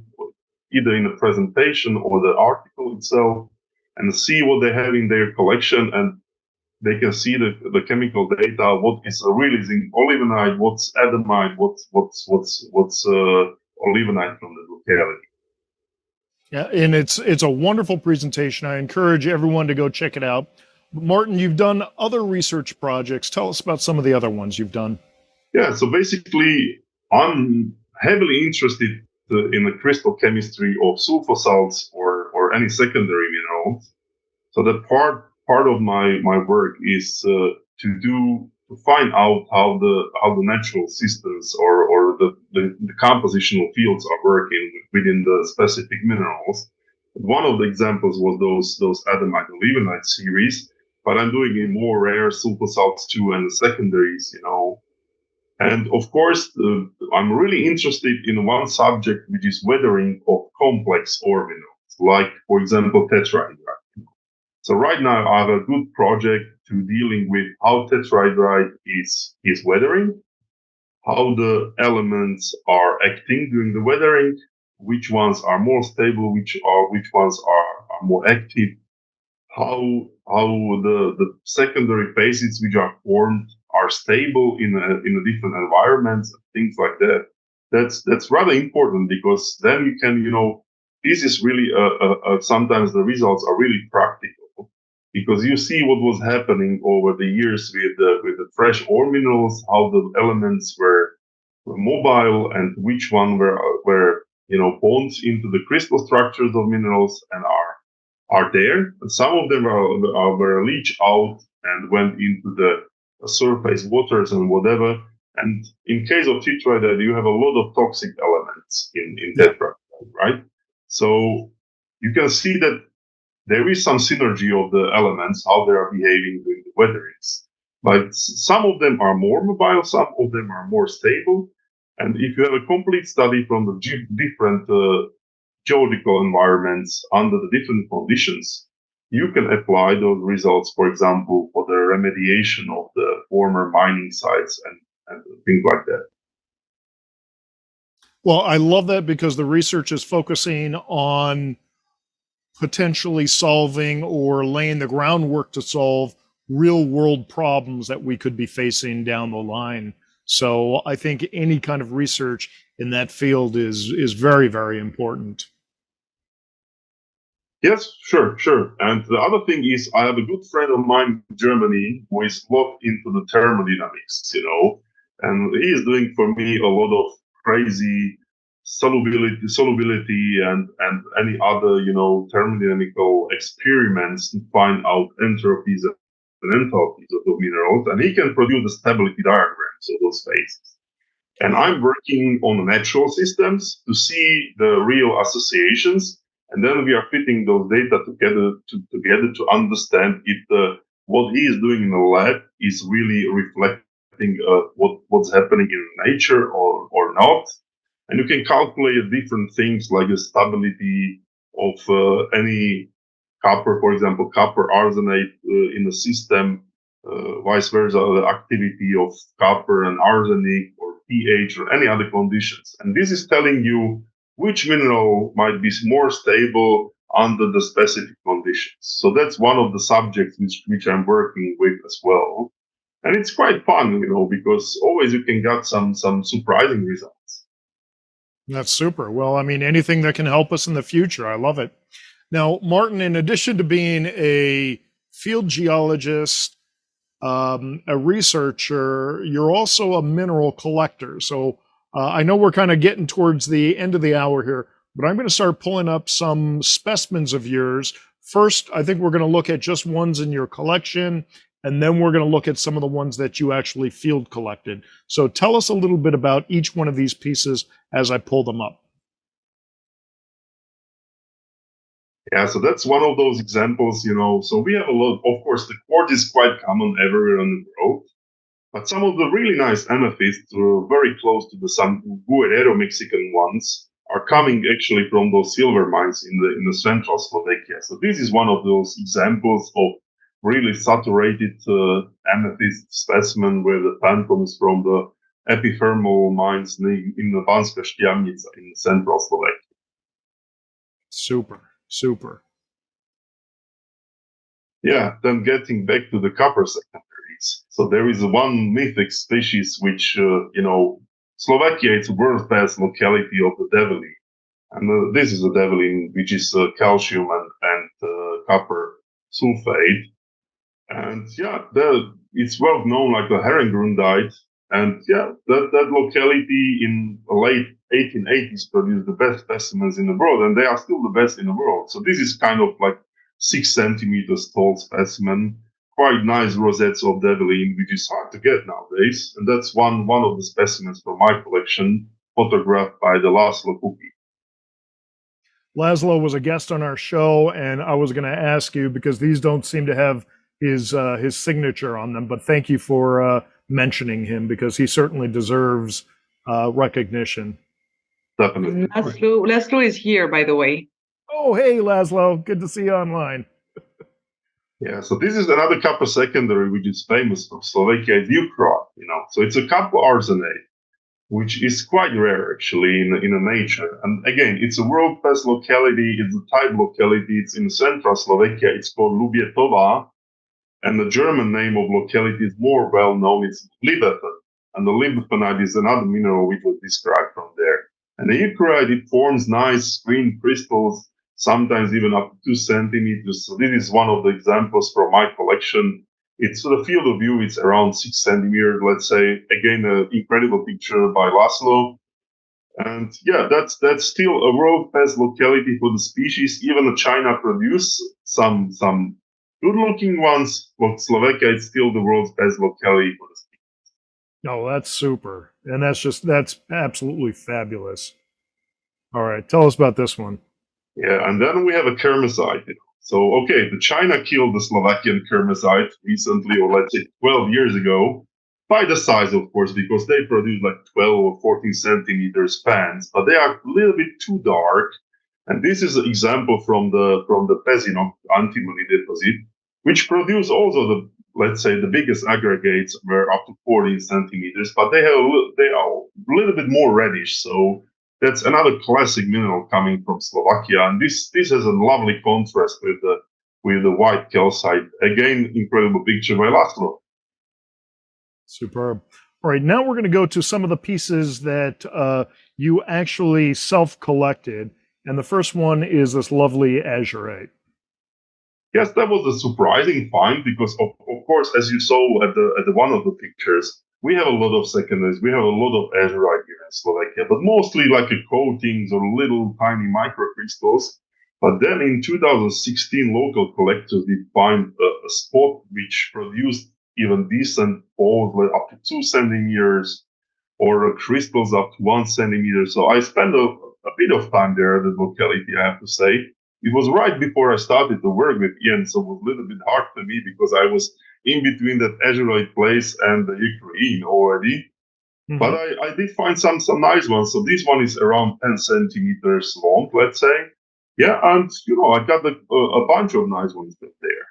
either in the presentation or the article itself and see what they have in their collection, and they can see the chemical data, what is really zinc olivenite, what's adamite, what's olivenite from the locality. Yeah, and it's a wonderful presentation. I encourage everyone to go check it out. Martin, you've done other research projects. Tell us about some of the other ones you've done. Yeah, so basically, I'm heavily interested in the crystal chemistry of sulfur salts or any secondary minerals. So that part of my work is to find out how the natural systems or the compositional fields are working within the specific minerals. One of the examples was those adamite and leavenite series, but I'm doing it more rare sulfur salts too and the secondaries, And of course, I'm really interested in one subject, which is weathering of complex ore minerals, like, for example, tetrahedrite. So right now, I have a good project to dealing with how tetrahedrite is weathering, how the elements are acting during the weathering, which ones are more stable, which ones are more active, how the secondary phases which are formed are stable in a different environments, things like that. That's rather important, because then you can, this is really sometimes the results are really practical, because you see what was happening over the years with the fresh ore minerals, how the elements were mobile and which one were bonds into the crystal structures of minerals and are there. And some of them were leached out and went into the surface waters and whatever. And in case of tetrahedrite, you have a lot of toxic elements in tetrahedrite, right? So you can see that there is some synergy of the elements, how they are behaving during the weatherings. But some of them are more mobile, some of them are more stable. And if you have a complete study from the different geological environments under the different conditions, you can apply those results, for example, for the remediation of the former mining sites and things like that. Well, I love that, because the research is focusing on potentially solving or laying the groundwork to solve real world problems that we could be facing down the line. So I think any kind of research in that field is very, very important. Yes, sure. And the other thing is, I have a good friend of mine in Germany who is locked into the thermodynamics, and he is doing for me a lot of crazy solubility and any other, thermodynamical experiments to find out entropies and enthalpies of the minerals, and he can produce the stability diagrams of those phases. And I'm working on natural systems to see the real associations. And then we are fitting those data together to understand if what he is doing in the lab is really reflecting what's happening in nature or not. And you can calculate different things like the stability of any copper, for example, copper arsenate in the system, vice versa, the activity of copper and arsenic or pH or any other conditions. And this is telling you which mineral might be more stable under the specific conditions. So that's one of the subjects which I'm working with as well. And it's quite fun, because always you can get some surprising results. That's super. Well, I mean, anything that can help us in the future, I love it. Now, Martin, in addition to being a field geologist, a researcher, you're also a mineral collector. So I know we're kind of getting towards the end of the hour here, but I'm going to start pulling up some specimens of yours. First, I think we're going to look at just ones in your collection, and then we're going to look at some of the ones that you actually field collected. So tell us a little bit about each one of these pieces as I pull them up. Yeah, so that's one of those examples, So we have a lot, of course, the quartz is quite common everywhere on the world, but some of the really nice amethysts, very close to some Guerrero Mexican ones, are coming actually from those silver mines in the central Slovakia. So this is one of those examples of really saturated amethyst specimen where the phantom is from the epithermal mines in the Banská Štiavnica in central Slovakia. Super. Yeah, then getting back to the copper secondaries. So there is one mythic species which, Slovakia is world best locality of the Develin. And this is a Develin, which is calcium and copper sulfate. And yeah, it's well known like the Herrengrundite. And yeah, that locality in the late 1880s produced the best specimens in the world, and they are still the best in the world. So this is kind of like 6 centimeters tall specimen, quite nice rosettes of Develin, which is hard to get nowadays. And that's one of the specimens from my collection, photographed by the Laszlo Kuki. Laszlo was a guest on our show, and I was going to ask you because these don't seem to have his signature on them. But thank you for mentioning him because he certainly deserves recognition. Definitely. Laszlo is here, by the way. Oh, hey, Laszlo. Good to see you online. Yeah, so this is another copper secondary which is famous from Slovakia, Ukra, So it's a copper arsenate, which is quite rare actually in nature. And again, it's a world-class locality. It's a type locality. It's in central Slovakia. It's called Lubietova. And the German name of locality is more well known. It's Liebefeld. And the Liebefenite is another mineral which was described from there. And the eucharite, it forms nice green crystals, sometimes even up to 2 centimeters. So this is one of the examples from my collection. It's the field of view, it's around 6 centimeters, let's say. Again, an incredible picture by Laszlo. And yeah, that's still a world-class locality for the species. Even China produce some good-looking ones, but Slovakia is still the world's best locality for the species. No, that's super. And that's absolutely fabulous. All right, tell us about this one. Yeah, and then we have a Kermesite. So, okay, the China killed the Slovakian Kermesite recently, or let's say 12 years ago, by the size, of course, because they produce like 12 or 14 centimeters fans, but they are a little bit too dark. And this is an example from the Pezinok antimony deposit, which produce also let's say the biggest aggregates were up to 14 centimeters, but they are a little bit more reddish. So that's another classic mineral coming from Slovakia, and this has a lovely contrast with the white calcite. Again, incredible picture by Laszlo. Superb. All right, now we're going to go to some of the pieces that you actually self-collected, and the first one is this lovely azurite. Yes, that was a surprising find because, of course, as you saw at the one of the pictures, we have a lot of secondaries. We have a lot of azurite here in Slovakia, but mostly like coatings or little tiny microcrystals. But then in 2016, local collectors did find a spot which produced even decent balls up to 2 centimeters or crystals up to 1 centimeter. So I spent a bit of time there at the locality, I have to say. It was right before I started to work with Ian, so it was a little bit hard for me because I was in between that azurite place and the Ukraine already. Mm-hmm. But I did find some nice ones. So this one is around 10 centimeters long, let's say. Yeah, and I got a bunch of nice ones there.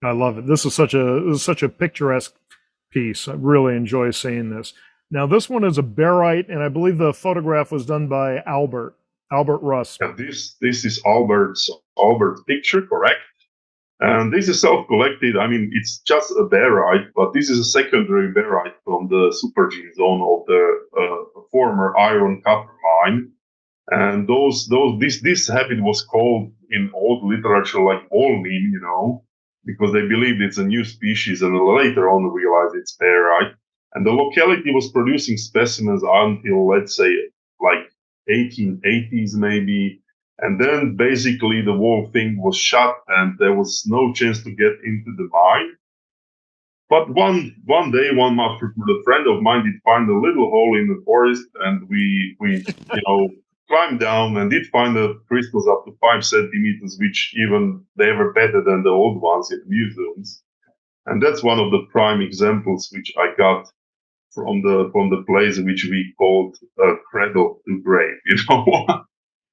I love it. This is such a picturesque piece. I really enjoy seeing this. Now this one is a barite, and I believe the photograph was done by Albert Russ. Yeah, this is Albert's picture, correct? And this is self-collected. I mean, it's just a barite, but this is a secondary barite from the supergene zone of the former iron copper mine. And this habit was called in old literature like Volnin, because they believed it's a new species, and later on realized it's barite. And the locality was producing specimens until, let's say, like 1880s maybe. And then basically the whole thing was shut, and there was no chance to get into the mine. But one day, a friend of mine did find a little hole in the forest, and we climbed down and did find the crystals up to 5 centimeters, which even they were better than the old ones in museums. And that's one of the prime examples which I got from the place which we called cradle to grave.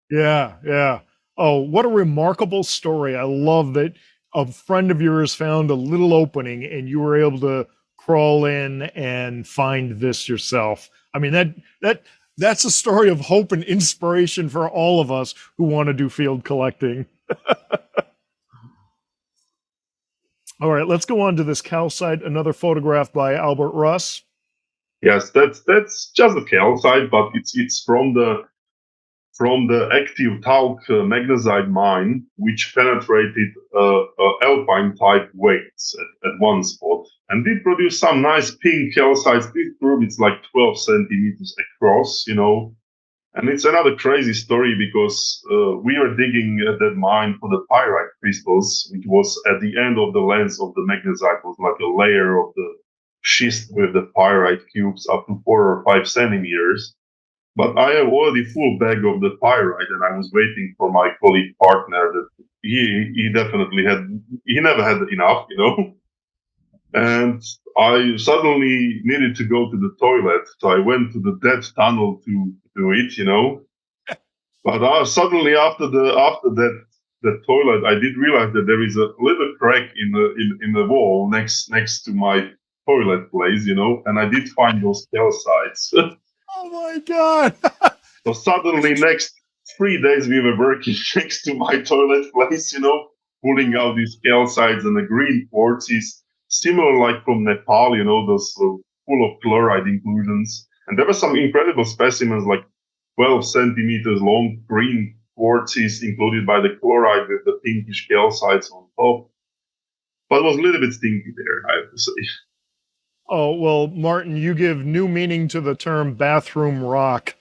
Yeah. Oh, what a remarkable story. I love that a friend of yours found a little opening and you were able to crawl in and find this yourself. I mean, that's a story of hope and inspiration for all of us who want to do field collecting. All right, let's go on to this calcite, another photograph by Albert Russ. Yes, that's just a calcite, but it's from the active talc magnesite mine, which penetrated alpine type weights at one spot, and did produce some nice pink calcites. This group it's like 12 centimeters across, And it's another crazy story because we were digging at that mine for the pyrite crystals, which was at the end of the lens of the magnesite, was like a layer of the schist with the pyrite cubes up to 4 or 5 centimeters. But I have already full bag of the pyrite, and I was waiting for my colleague partner that he definitely he never had enough, And I suddenly needed to go to the toilet, so I went to the dead tunnel to do it, But suddenly after that toilet, I did realize that there is a little crack in the wall next to my toilet place, and I did find those calcites. Oh my God. So suddenly, next 3 days, we were working next to my toilet place, pulling out these calcites, and the green quartz is similar like from Nepal, those full of chloride inclusions. And there were some incredible specimens, like 12 centimeters long green quartz is included by the chloride with the pinkish calcites on top. But it was a little bit stinky there, I have to say. Oh, well, Martin, you give new meaning to the term bathroom rock.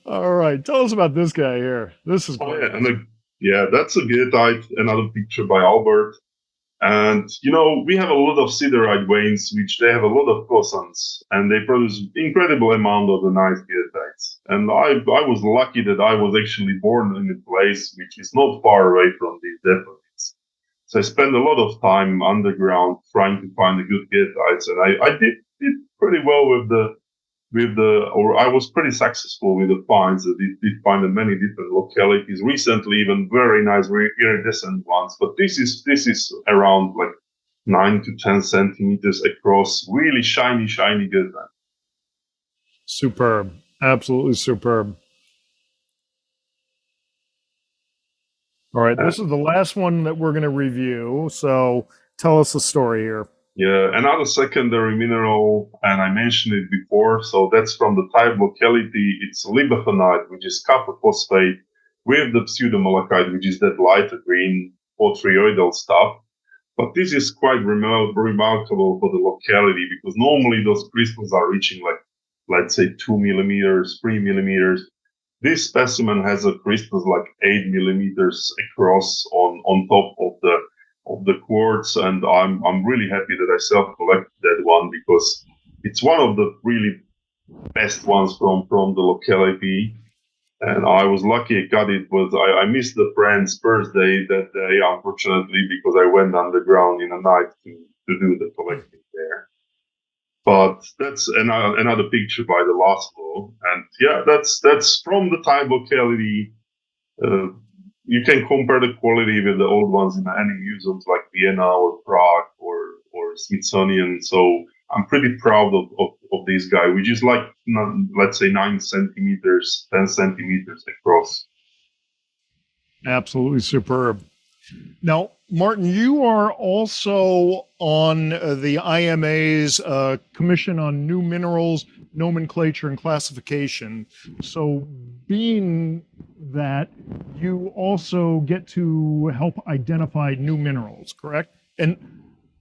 All right. Tell us about this guy here. This is great. That's a goethite, another picture by Albert. And, we have a lot of siderite veins, which they have a lot of cosons, and they produce incredible amount of the nice goethites. And I was lucky that I was actually born in a place which is not far away from these deposits. So I spent a lot of time underground trying to find the good goethites, and I did pretty well or I was pretty successful with the finds. I did find in many different localities. Recently, even very nice iridescent ones. But this is around like 9 to 10 centimeters across. Really shiny goethite. Superb. Absolutely superb. All right, this is the last one that we're going to review. So tell us the story here. Yeah, another secondary mineral, and I mentioned it before. So that's from the type locality. It's libethenite, which is copper phosphate, with the pseudomalachite, which is that lighter green botryoidal stuff. But this is quite remarkable for the locality because normally those crystals are reaching like, let's say, 2 millimeters, 3 millimeters. This specimen has a crystals like 8 millimeters across on top of the quartz, and I'm really happy that I self-collected that one because it's one of the really best ones from the locality. And I was lucky I got it. I missed the friend's birthday that day, unfortunately, because I went underground in the night to do the collecting there. But that's another picture by the last flow, and yeah, that's from the Thai locality. You can compare the quality with the old ones in any museums like Vienna or Prague or Smithsonian. So I'm pretty proud of this guy, which is like, let's say 9 centimeters, 10 centimeters across. Absolutely superb. Now, Martin, you are also on the IMA's Commission on New Minerals, Nomenclature, and Classification. So, being that, you also get to help identify new minerals, correct? And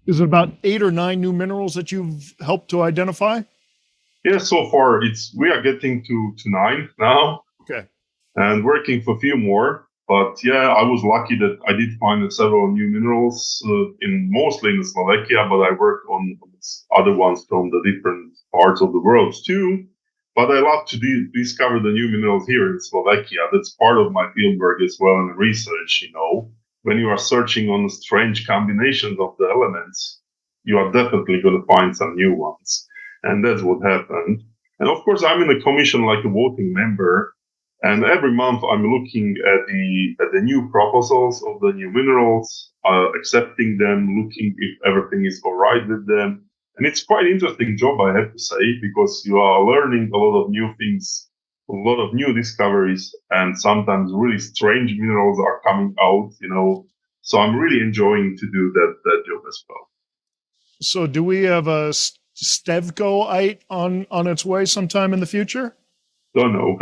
is it about 8 or 9 new minerals that you've helped to identify? Yeah, so far we are getting to 9 now. Okay. And working for a few more. But yeah, I was lucky that I did find several new minerals mostly in Slovakia, but I worked on other ones from the different parts of the world too. But I love to discover the new minerals here in Slovakia. That's part of my fieldwork as well and research. When you are searching on strange combinations of the elements, you are definitely going to find some new ones, and that's what happened. And of course, I'm in a commission like a voting member. And every month I'm looking at the new proposals of the new minerals, accepting them, looking if everything is all right with them. And it's quite an interesting job, I have to say, because you are learning a lot of new things, a lot of new discoveries, and sometimes really strange minerals are coming out. So I'm really enjoying to do that job as well. So, do we have a Števko-ite on its way sometime in the future? Don't know.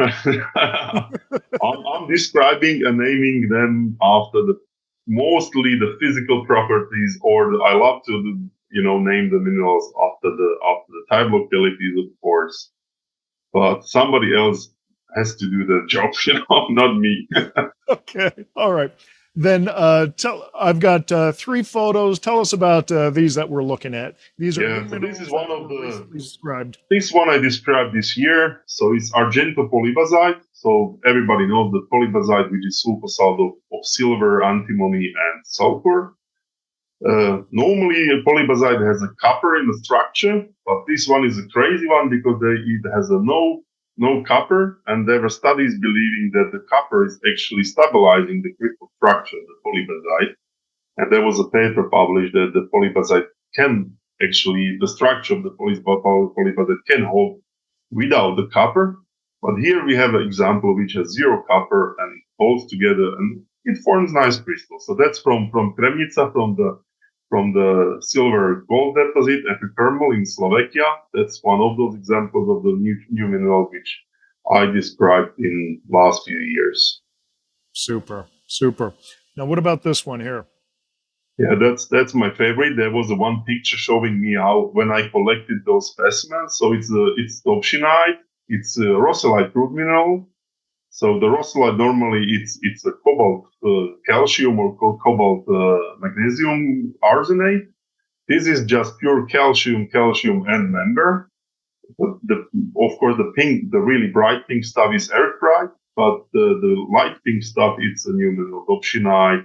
I'm describing and naming them after mostly the physical properties, or I love to name the minerals after the type localities, of course. But somebody else has to do the job, not me. Okay, all right. Then I've got 3 photos. Tell us about these that we're looking at. These are so this is one of the recently described. This one I described this year. So it's argento polybasite. So everybody knows the polybasite, which is sulfosalt of silver, antimony, and sulfur. Normally, a polybasite has a copper in the structure, but this one is a crazy one because it has no copper, and there were studies believing that the copper is actually stabilizing the crystal structure of the polybasite. And there was a paper published that the polybasite the structure of the polybasite can hold without the copper. But here we have an example which has 0 copper and it holds together and it forms nice crystals. So that's from Kremnica, from the silver gold deposit epithermal in Slovakia. That's one of those examples of the new mineral which I described in last few years. Super. Now, what about this one here? Yeah, that's my favorite. There was one picture showing me how when I collected those specimens. So it's dobshinite, it's a rosellite root mineral. So the rosellite normally it's a cobalt calcium or cobalt magnesium arsenate. This is just pure calcium and member. Of course, the really bright pink stuff is erythrite, but the light pink stuff it's a new mineral dobshinite,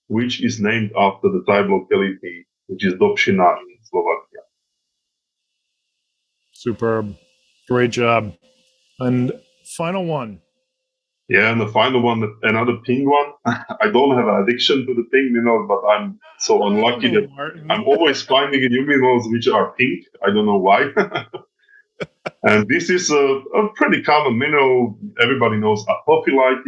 which is named after the type locality, which is Dobšina in Slovakia. Superb. Great job. And final one. Yeah, and the final one, another pink one. I don't have an addiction to the pink minerals, but I'm so unlucky that I'm always finding new minerals which are pink. I don't know why. And this is a pretty common mineral. Everybody knows apophyllite,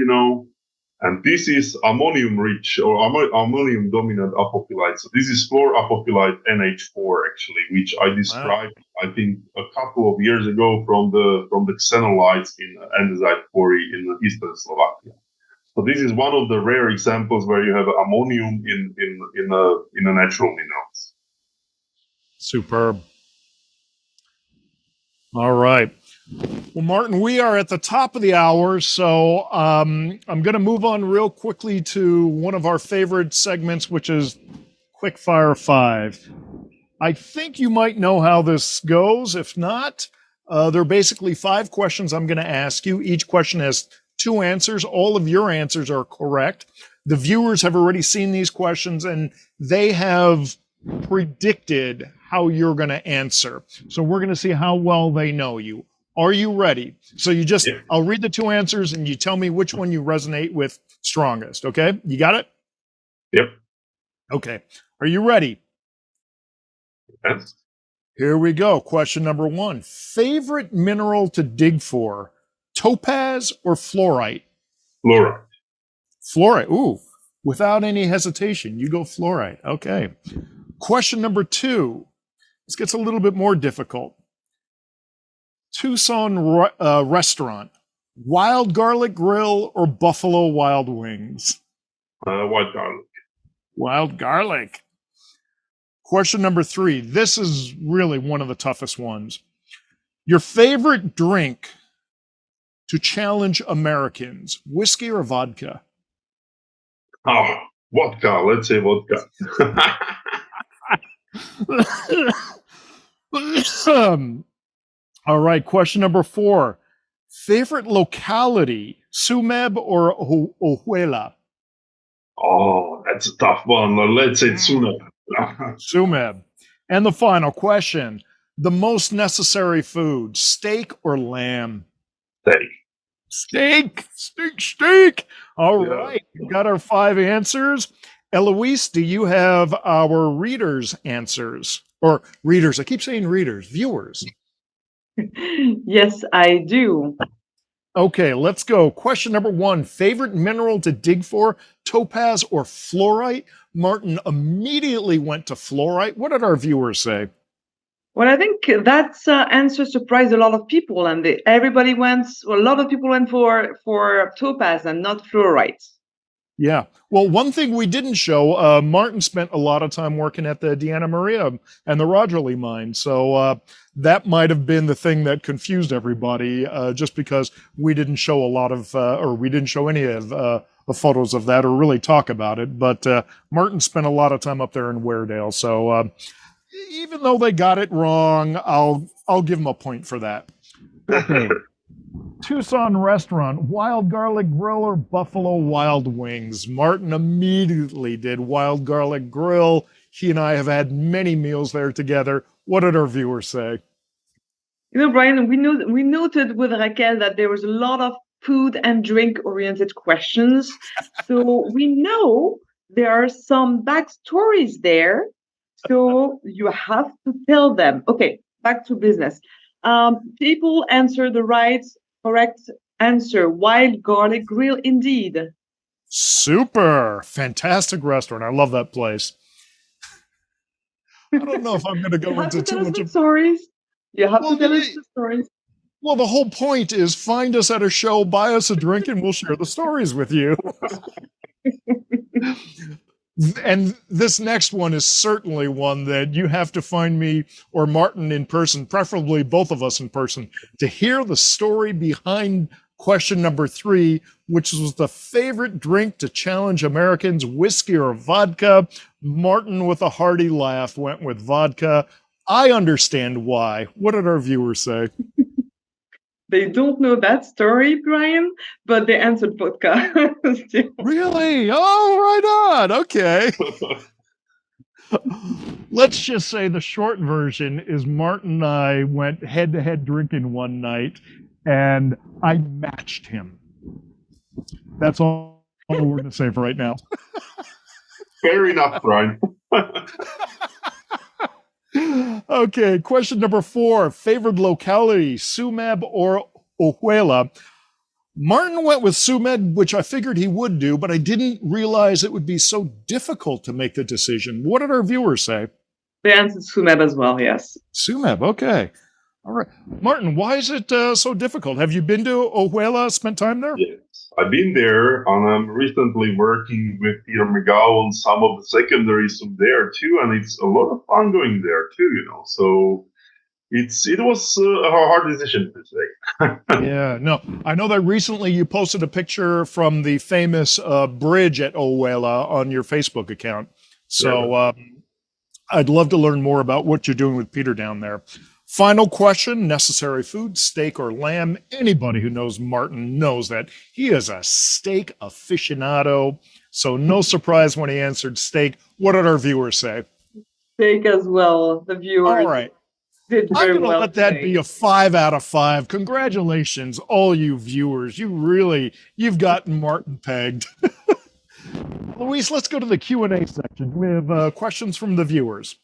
and this is ammonium-rich or ammonium dominant apophyllite. So this is fluor apophyllite NH4 actually, which I described, I think, a couple of years ago from the xenolites in andesite quarry in eastern Slovakia. So this is one of the rare examples where you have ammonium in a natural minerals. Superb. All right. Well, Martin, we are at the top of the hour, so I'm going to move on real quickly to one of our favorite segments, which is Quick Fire 5. I think you might know how this goes. If not, there are basically 5 questions I'm going to ask you. Each question has 2 answers. All of your answers are correct. The viewers have already seen these questions, and they have predicted how you're going to answer. So we're going to see how well they know you. Are you ready? So I'll read the 2 answers and you tell me which one you resonate with strongest. Okay. You got it? Yep. Okay. Are you ready? Yes. Here we go. Question number 1. Favorite mineral to dig for, topaz or fluorite? Fluorite. Fluorite. Ooh, without any hesitation, you go fluorite. Okay. Question number 2. This gets a little bit more difficult. Tucson restaurant, Wild Garlic Grill or Buffalo Wild Wings? White garlic. Wild Garlic. Question number 3. This is really one of the toughest ones. Your favorite drink to challenge Americans, whiskey or vodka? Oh, vodka. Let's say vodka. All right, question number 4. Favorite locality, Sumeb or Ohuela? Oh, that's a tough one. Let's say Tuna. Sumeb. And the final question, the most necessary food, steak or lamb? Steak. All Yeah. right, we got our 5 answers. Eloise, do you have our readers' answers? Or readers, I keep saying readers, viewers. Yes, I do. Okay, let's go. Question number 1, favorite mineral to dig for, topaz or fluorite? Martin immediately went to fluorite. What did our viewers say? Well, I think that answer surprised a lot of people, and a lot of people went for topaz and not fluorite. Yeah. Well, one thing we didn't show, Martin spent a lot of time working at the Deanna Maria and the Rogerly mine. So that might have been the thing that confused everybody, just because we didn't show a lot of, or we didn't show any of the photos of that or really talk about it. But Martin spent a lot of time up there in Weardale. So even though they got it wrong, I'll give them a point for that. Okay. Tucson restaurant, Wild Garlic Grill or Buffalo Wild Wings? Martin immediately did Wild Garlic Grill. He and I have had many meals there together. What did our viewers say? You know, Brian, we noted with Raquel that there was a lot of food and drink oriented questions. So we know there are some backstories there. So you have to tell them. Okay, back to business. People answer the correct answer. Wild Garlic Grill, indeed. Super. Fantastic restaurant. I love that place. I don't know if I'm going to go into too much of stories. You have Well, to tell yeah. us the stories. Well, the whole point is find us at a show, buy us a drink, and we'll share the stories with you. And this next one is certainly one that you have to find me or Martin in person, preferably both of us in person, to hear the story behind question number 3, which was the favorite drink to challenge Americans, whiskey or vodka. Martin, with a hearty laugh, went with vodka. I understand why. What did our viewers say? They don't know that story, Brian, but they answered vodka. Really? Oh, right on. Okay. Let's just say the short version is Martin and I went head to head drinking one night and I matched him. That's all we're going to say for right now. Fair enough, Brian. Okay, question number 4. Favored locality, Sumeb or Ohuela? Martin went with Sumeb, which I figured he would do, but I didn't realize it would be so difficult to make the decision. What did our viewers say? They answered Sumeb as well, yes. Sumeb, okay. All right. Martin, why is it so difficult? Have you been to Ohuela, spent time there? Yes, I've been there, and I'm recently working with Peter McGow on some of the secondaries from there too, and it's a lot of fun going there too, you know. So it was a hard decision to say. Yeah, no, I know that recently you posted a picture from the famous bridge at Ohuela on your Facebook account. So I'd love to learn more about what you're doing with Peter down there. Final question, necessary food, steak or lamb? Anybody who knows Martin knows that he is a steak aficionado. So no surprise when he answered steak. What did our viewers say? Steak as well. The viewers All right. did I'm very going to well let that today. be a 5 out of 5. Congratulations, all you viewers. You've gotten Martin pegged. Luis, let's go to the Q&A section. We have questions from the viewers.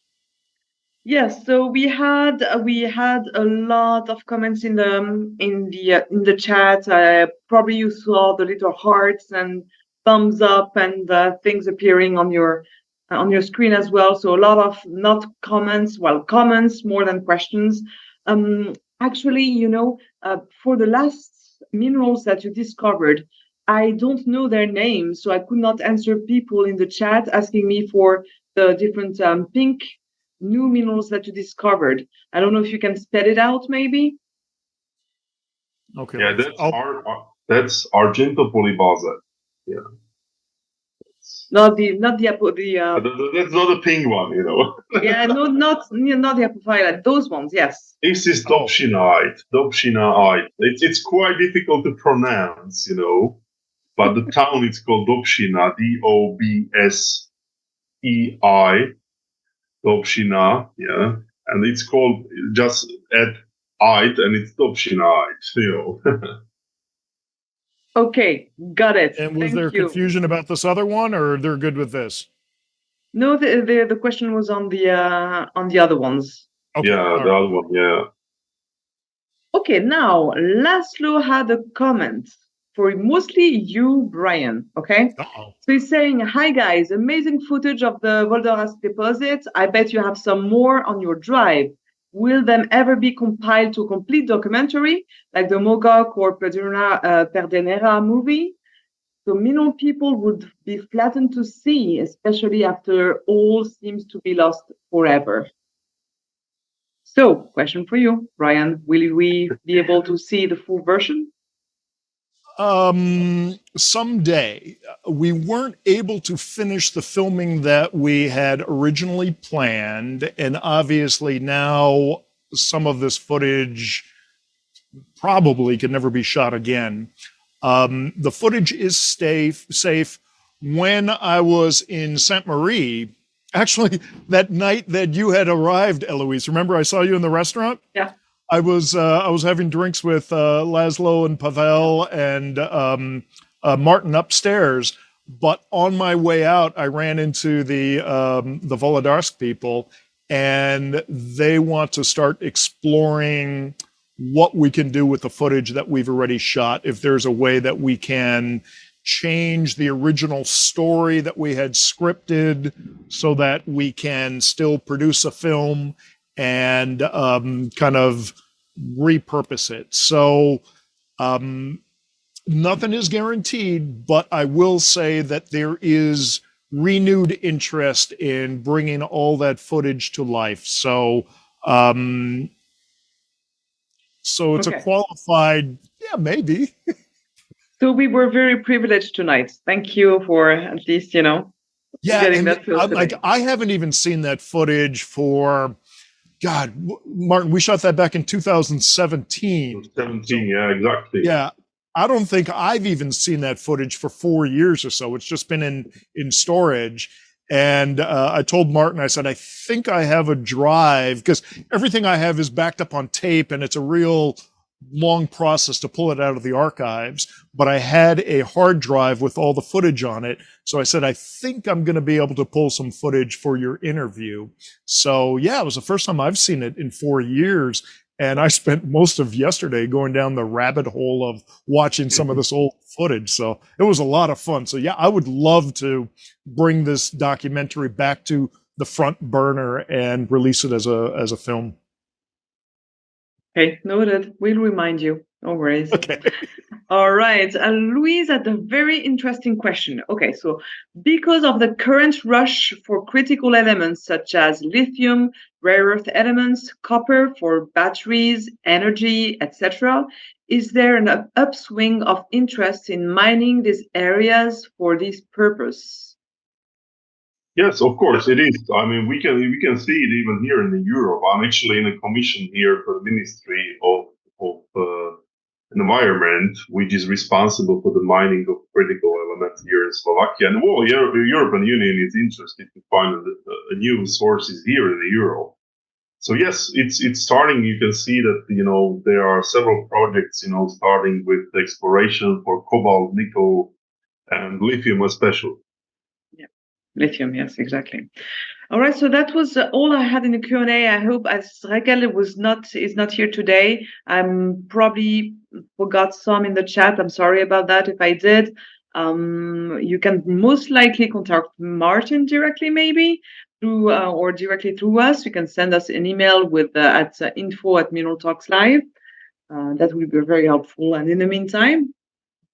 Yes, so we had a lot of comments in the chat. Probably you saw the little hearts and thumbs up and things appearing on your screen as well. So a lot of not comments, comments more than questions. Actually, for the last minerals that you discovered, I don't know their names, so I could not answer people in the chat asking me for the different pink new minerals that you discovered. I don't know if you can spell it out, maybe. Okay. Yeah, that's argentopolybasalt. Yeah. Not the That's not a pink one, yeah, no, not the apophyllite. Those ones, yes. This is dobshinite. It's quite difficult to pronounce, but the town is called Dobshina, Dobsei, Dobshina, yeah, and it's called just at ite, and it's Dobshinite, Okay, got it. And was Thank there you. confusion about this other one, or they're good with this? No, the question was on the other ones. Okay. Yeah, the other one, yeah. Okay, now Laszlo had a comment for mostly you, Brian. Okay. Uh-oh. So he's saying, "Hi guys, amazing footage of the Volodarsk deposit. I bet you have some more on your drive. Will them ever be compiled to a complete documentary like the Mogok or Perdenera movie? So mineral people would be flattened to see, especially after all seems to be lost forever." So, question for you, Brian. Will we be able to see the full version? Someday. We weren't able to finish the filming that we had originally planned, and obviously now some of this footage probably could never be shot again. The footage is safe. When I was in Sainte Marie, actually that night that you had arrived, Eloise, remember I saw you in the restaurant? Yeah. I was having drinks with Laszlo and Pavel and Martin upstairs, but on my way out, I ran into the Volodarsk people, and they want to start exploring what we can do with the footage that we've already shot. If there's a way that we can change the original story that we had scripted so that we can still produce a film and kind of repurpose it. So nothing is guaranteed, but I will say that there is renewed interest in bringing all that footage to life. So it's Okay. a qualified, yeah, maybe. So we were very privileged tonight. Thank you for at least, Yeah, getting and that film today. I haven't even seen that footage for, God, Martin, we shot that back in 2017. 17, yeah, exactly. Yeah, I don't think I've even seen that footage for 4 years or so. It's just been in storage. And I told Martin, I said, I think I have a drive, because everything I have is backed up on tape, and it's a real long process to pull it out of the archives. But I had a hard drive with all the footage on it. So I said, I think I'm going to be able to pull some footage for your interview. So yeah, it was the first time I've seen it in 4 years. And I spent most of yesterday going down the rabbit hole of watching some of this old footage. So it was a lot of fun. So yeah, I would love to bring this documentary back to the front burner and release it as a film. Okay, noted. We'll remind you. No worries. Okay. All right. Louise had a very interesting question. Okay, so because of the current rush for critical elements such as lithium, rare earth elements, copper for batteries, energy, etc., is there an upswing of interest in mining these areas for this purpose? Yes, of course it is. I mean, we can see it even here in Europe. I'm actually in a commission here for the Ministry of Environment, which is responsible for the mining of critical elements here in Slovakia. And the whole European Union is interested to find a new sources here in Europe. So yes, it's starting. You can see that there are several projects starting with exploration for cobalt, nickel, and lithium especially. Lithium, yes, exactly. All right, so that was all I had in the Q&A. I hope, as Raquel is not here today, I'm probably forgot some in the chat. I'm sorry about that if I did. You can most likely contact Martin directly, maybe through or directly through us. You can send us an email with at info@Mineral Talks Live. That will be very helpful. And in the meantime,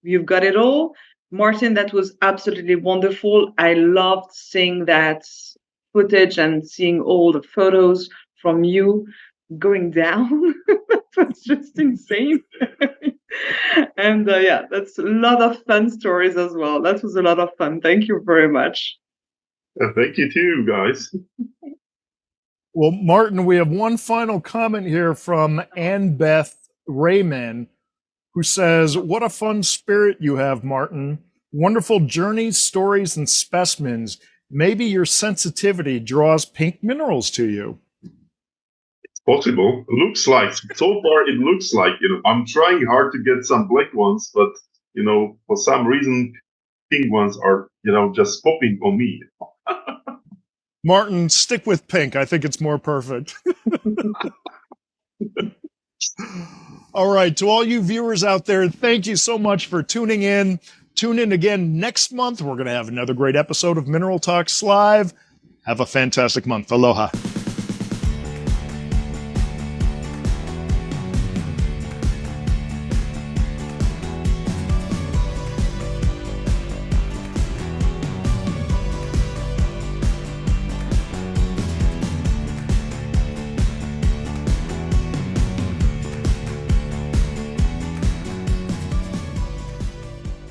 you've got it all. Martin, that was absolutely wonderful. I loved seeing that footage and seeing all the photos from you going down. That's just insane. And yeah, that's a lot of fun stories as well. That was a lot of fun. Thank you very much. Thank you too, guys. Well, Martin, we have one final comment here from Ann Beth Rayman, who says, "What a fun spirit you have, Martin. Wonderful journeys, stories, and specimens. Maybe your sensitivity draws pink minerals to you." It's possible. Looks like, so far it looks like, I'm trying hard to get some black ones, but, for some reason, pink ones are, just popping on me. Martin, stick with pink. I think it's more perfect. All right. To all you viewers out there, thank you so much for tuning in. Tune in again next month. We're going to have another great episode of Mineral Talks Live. Have a fantastic month. Aloha.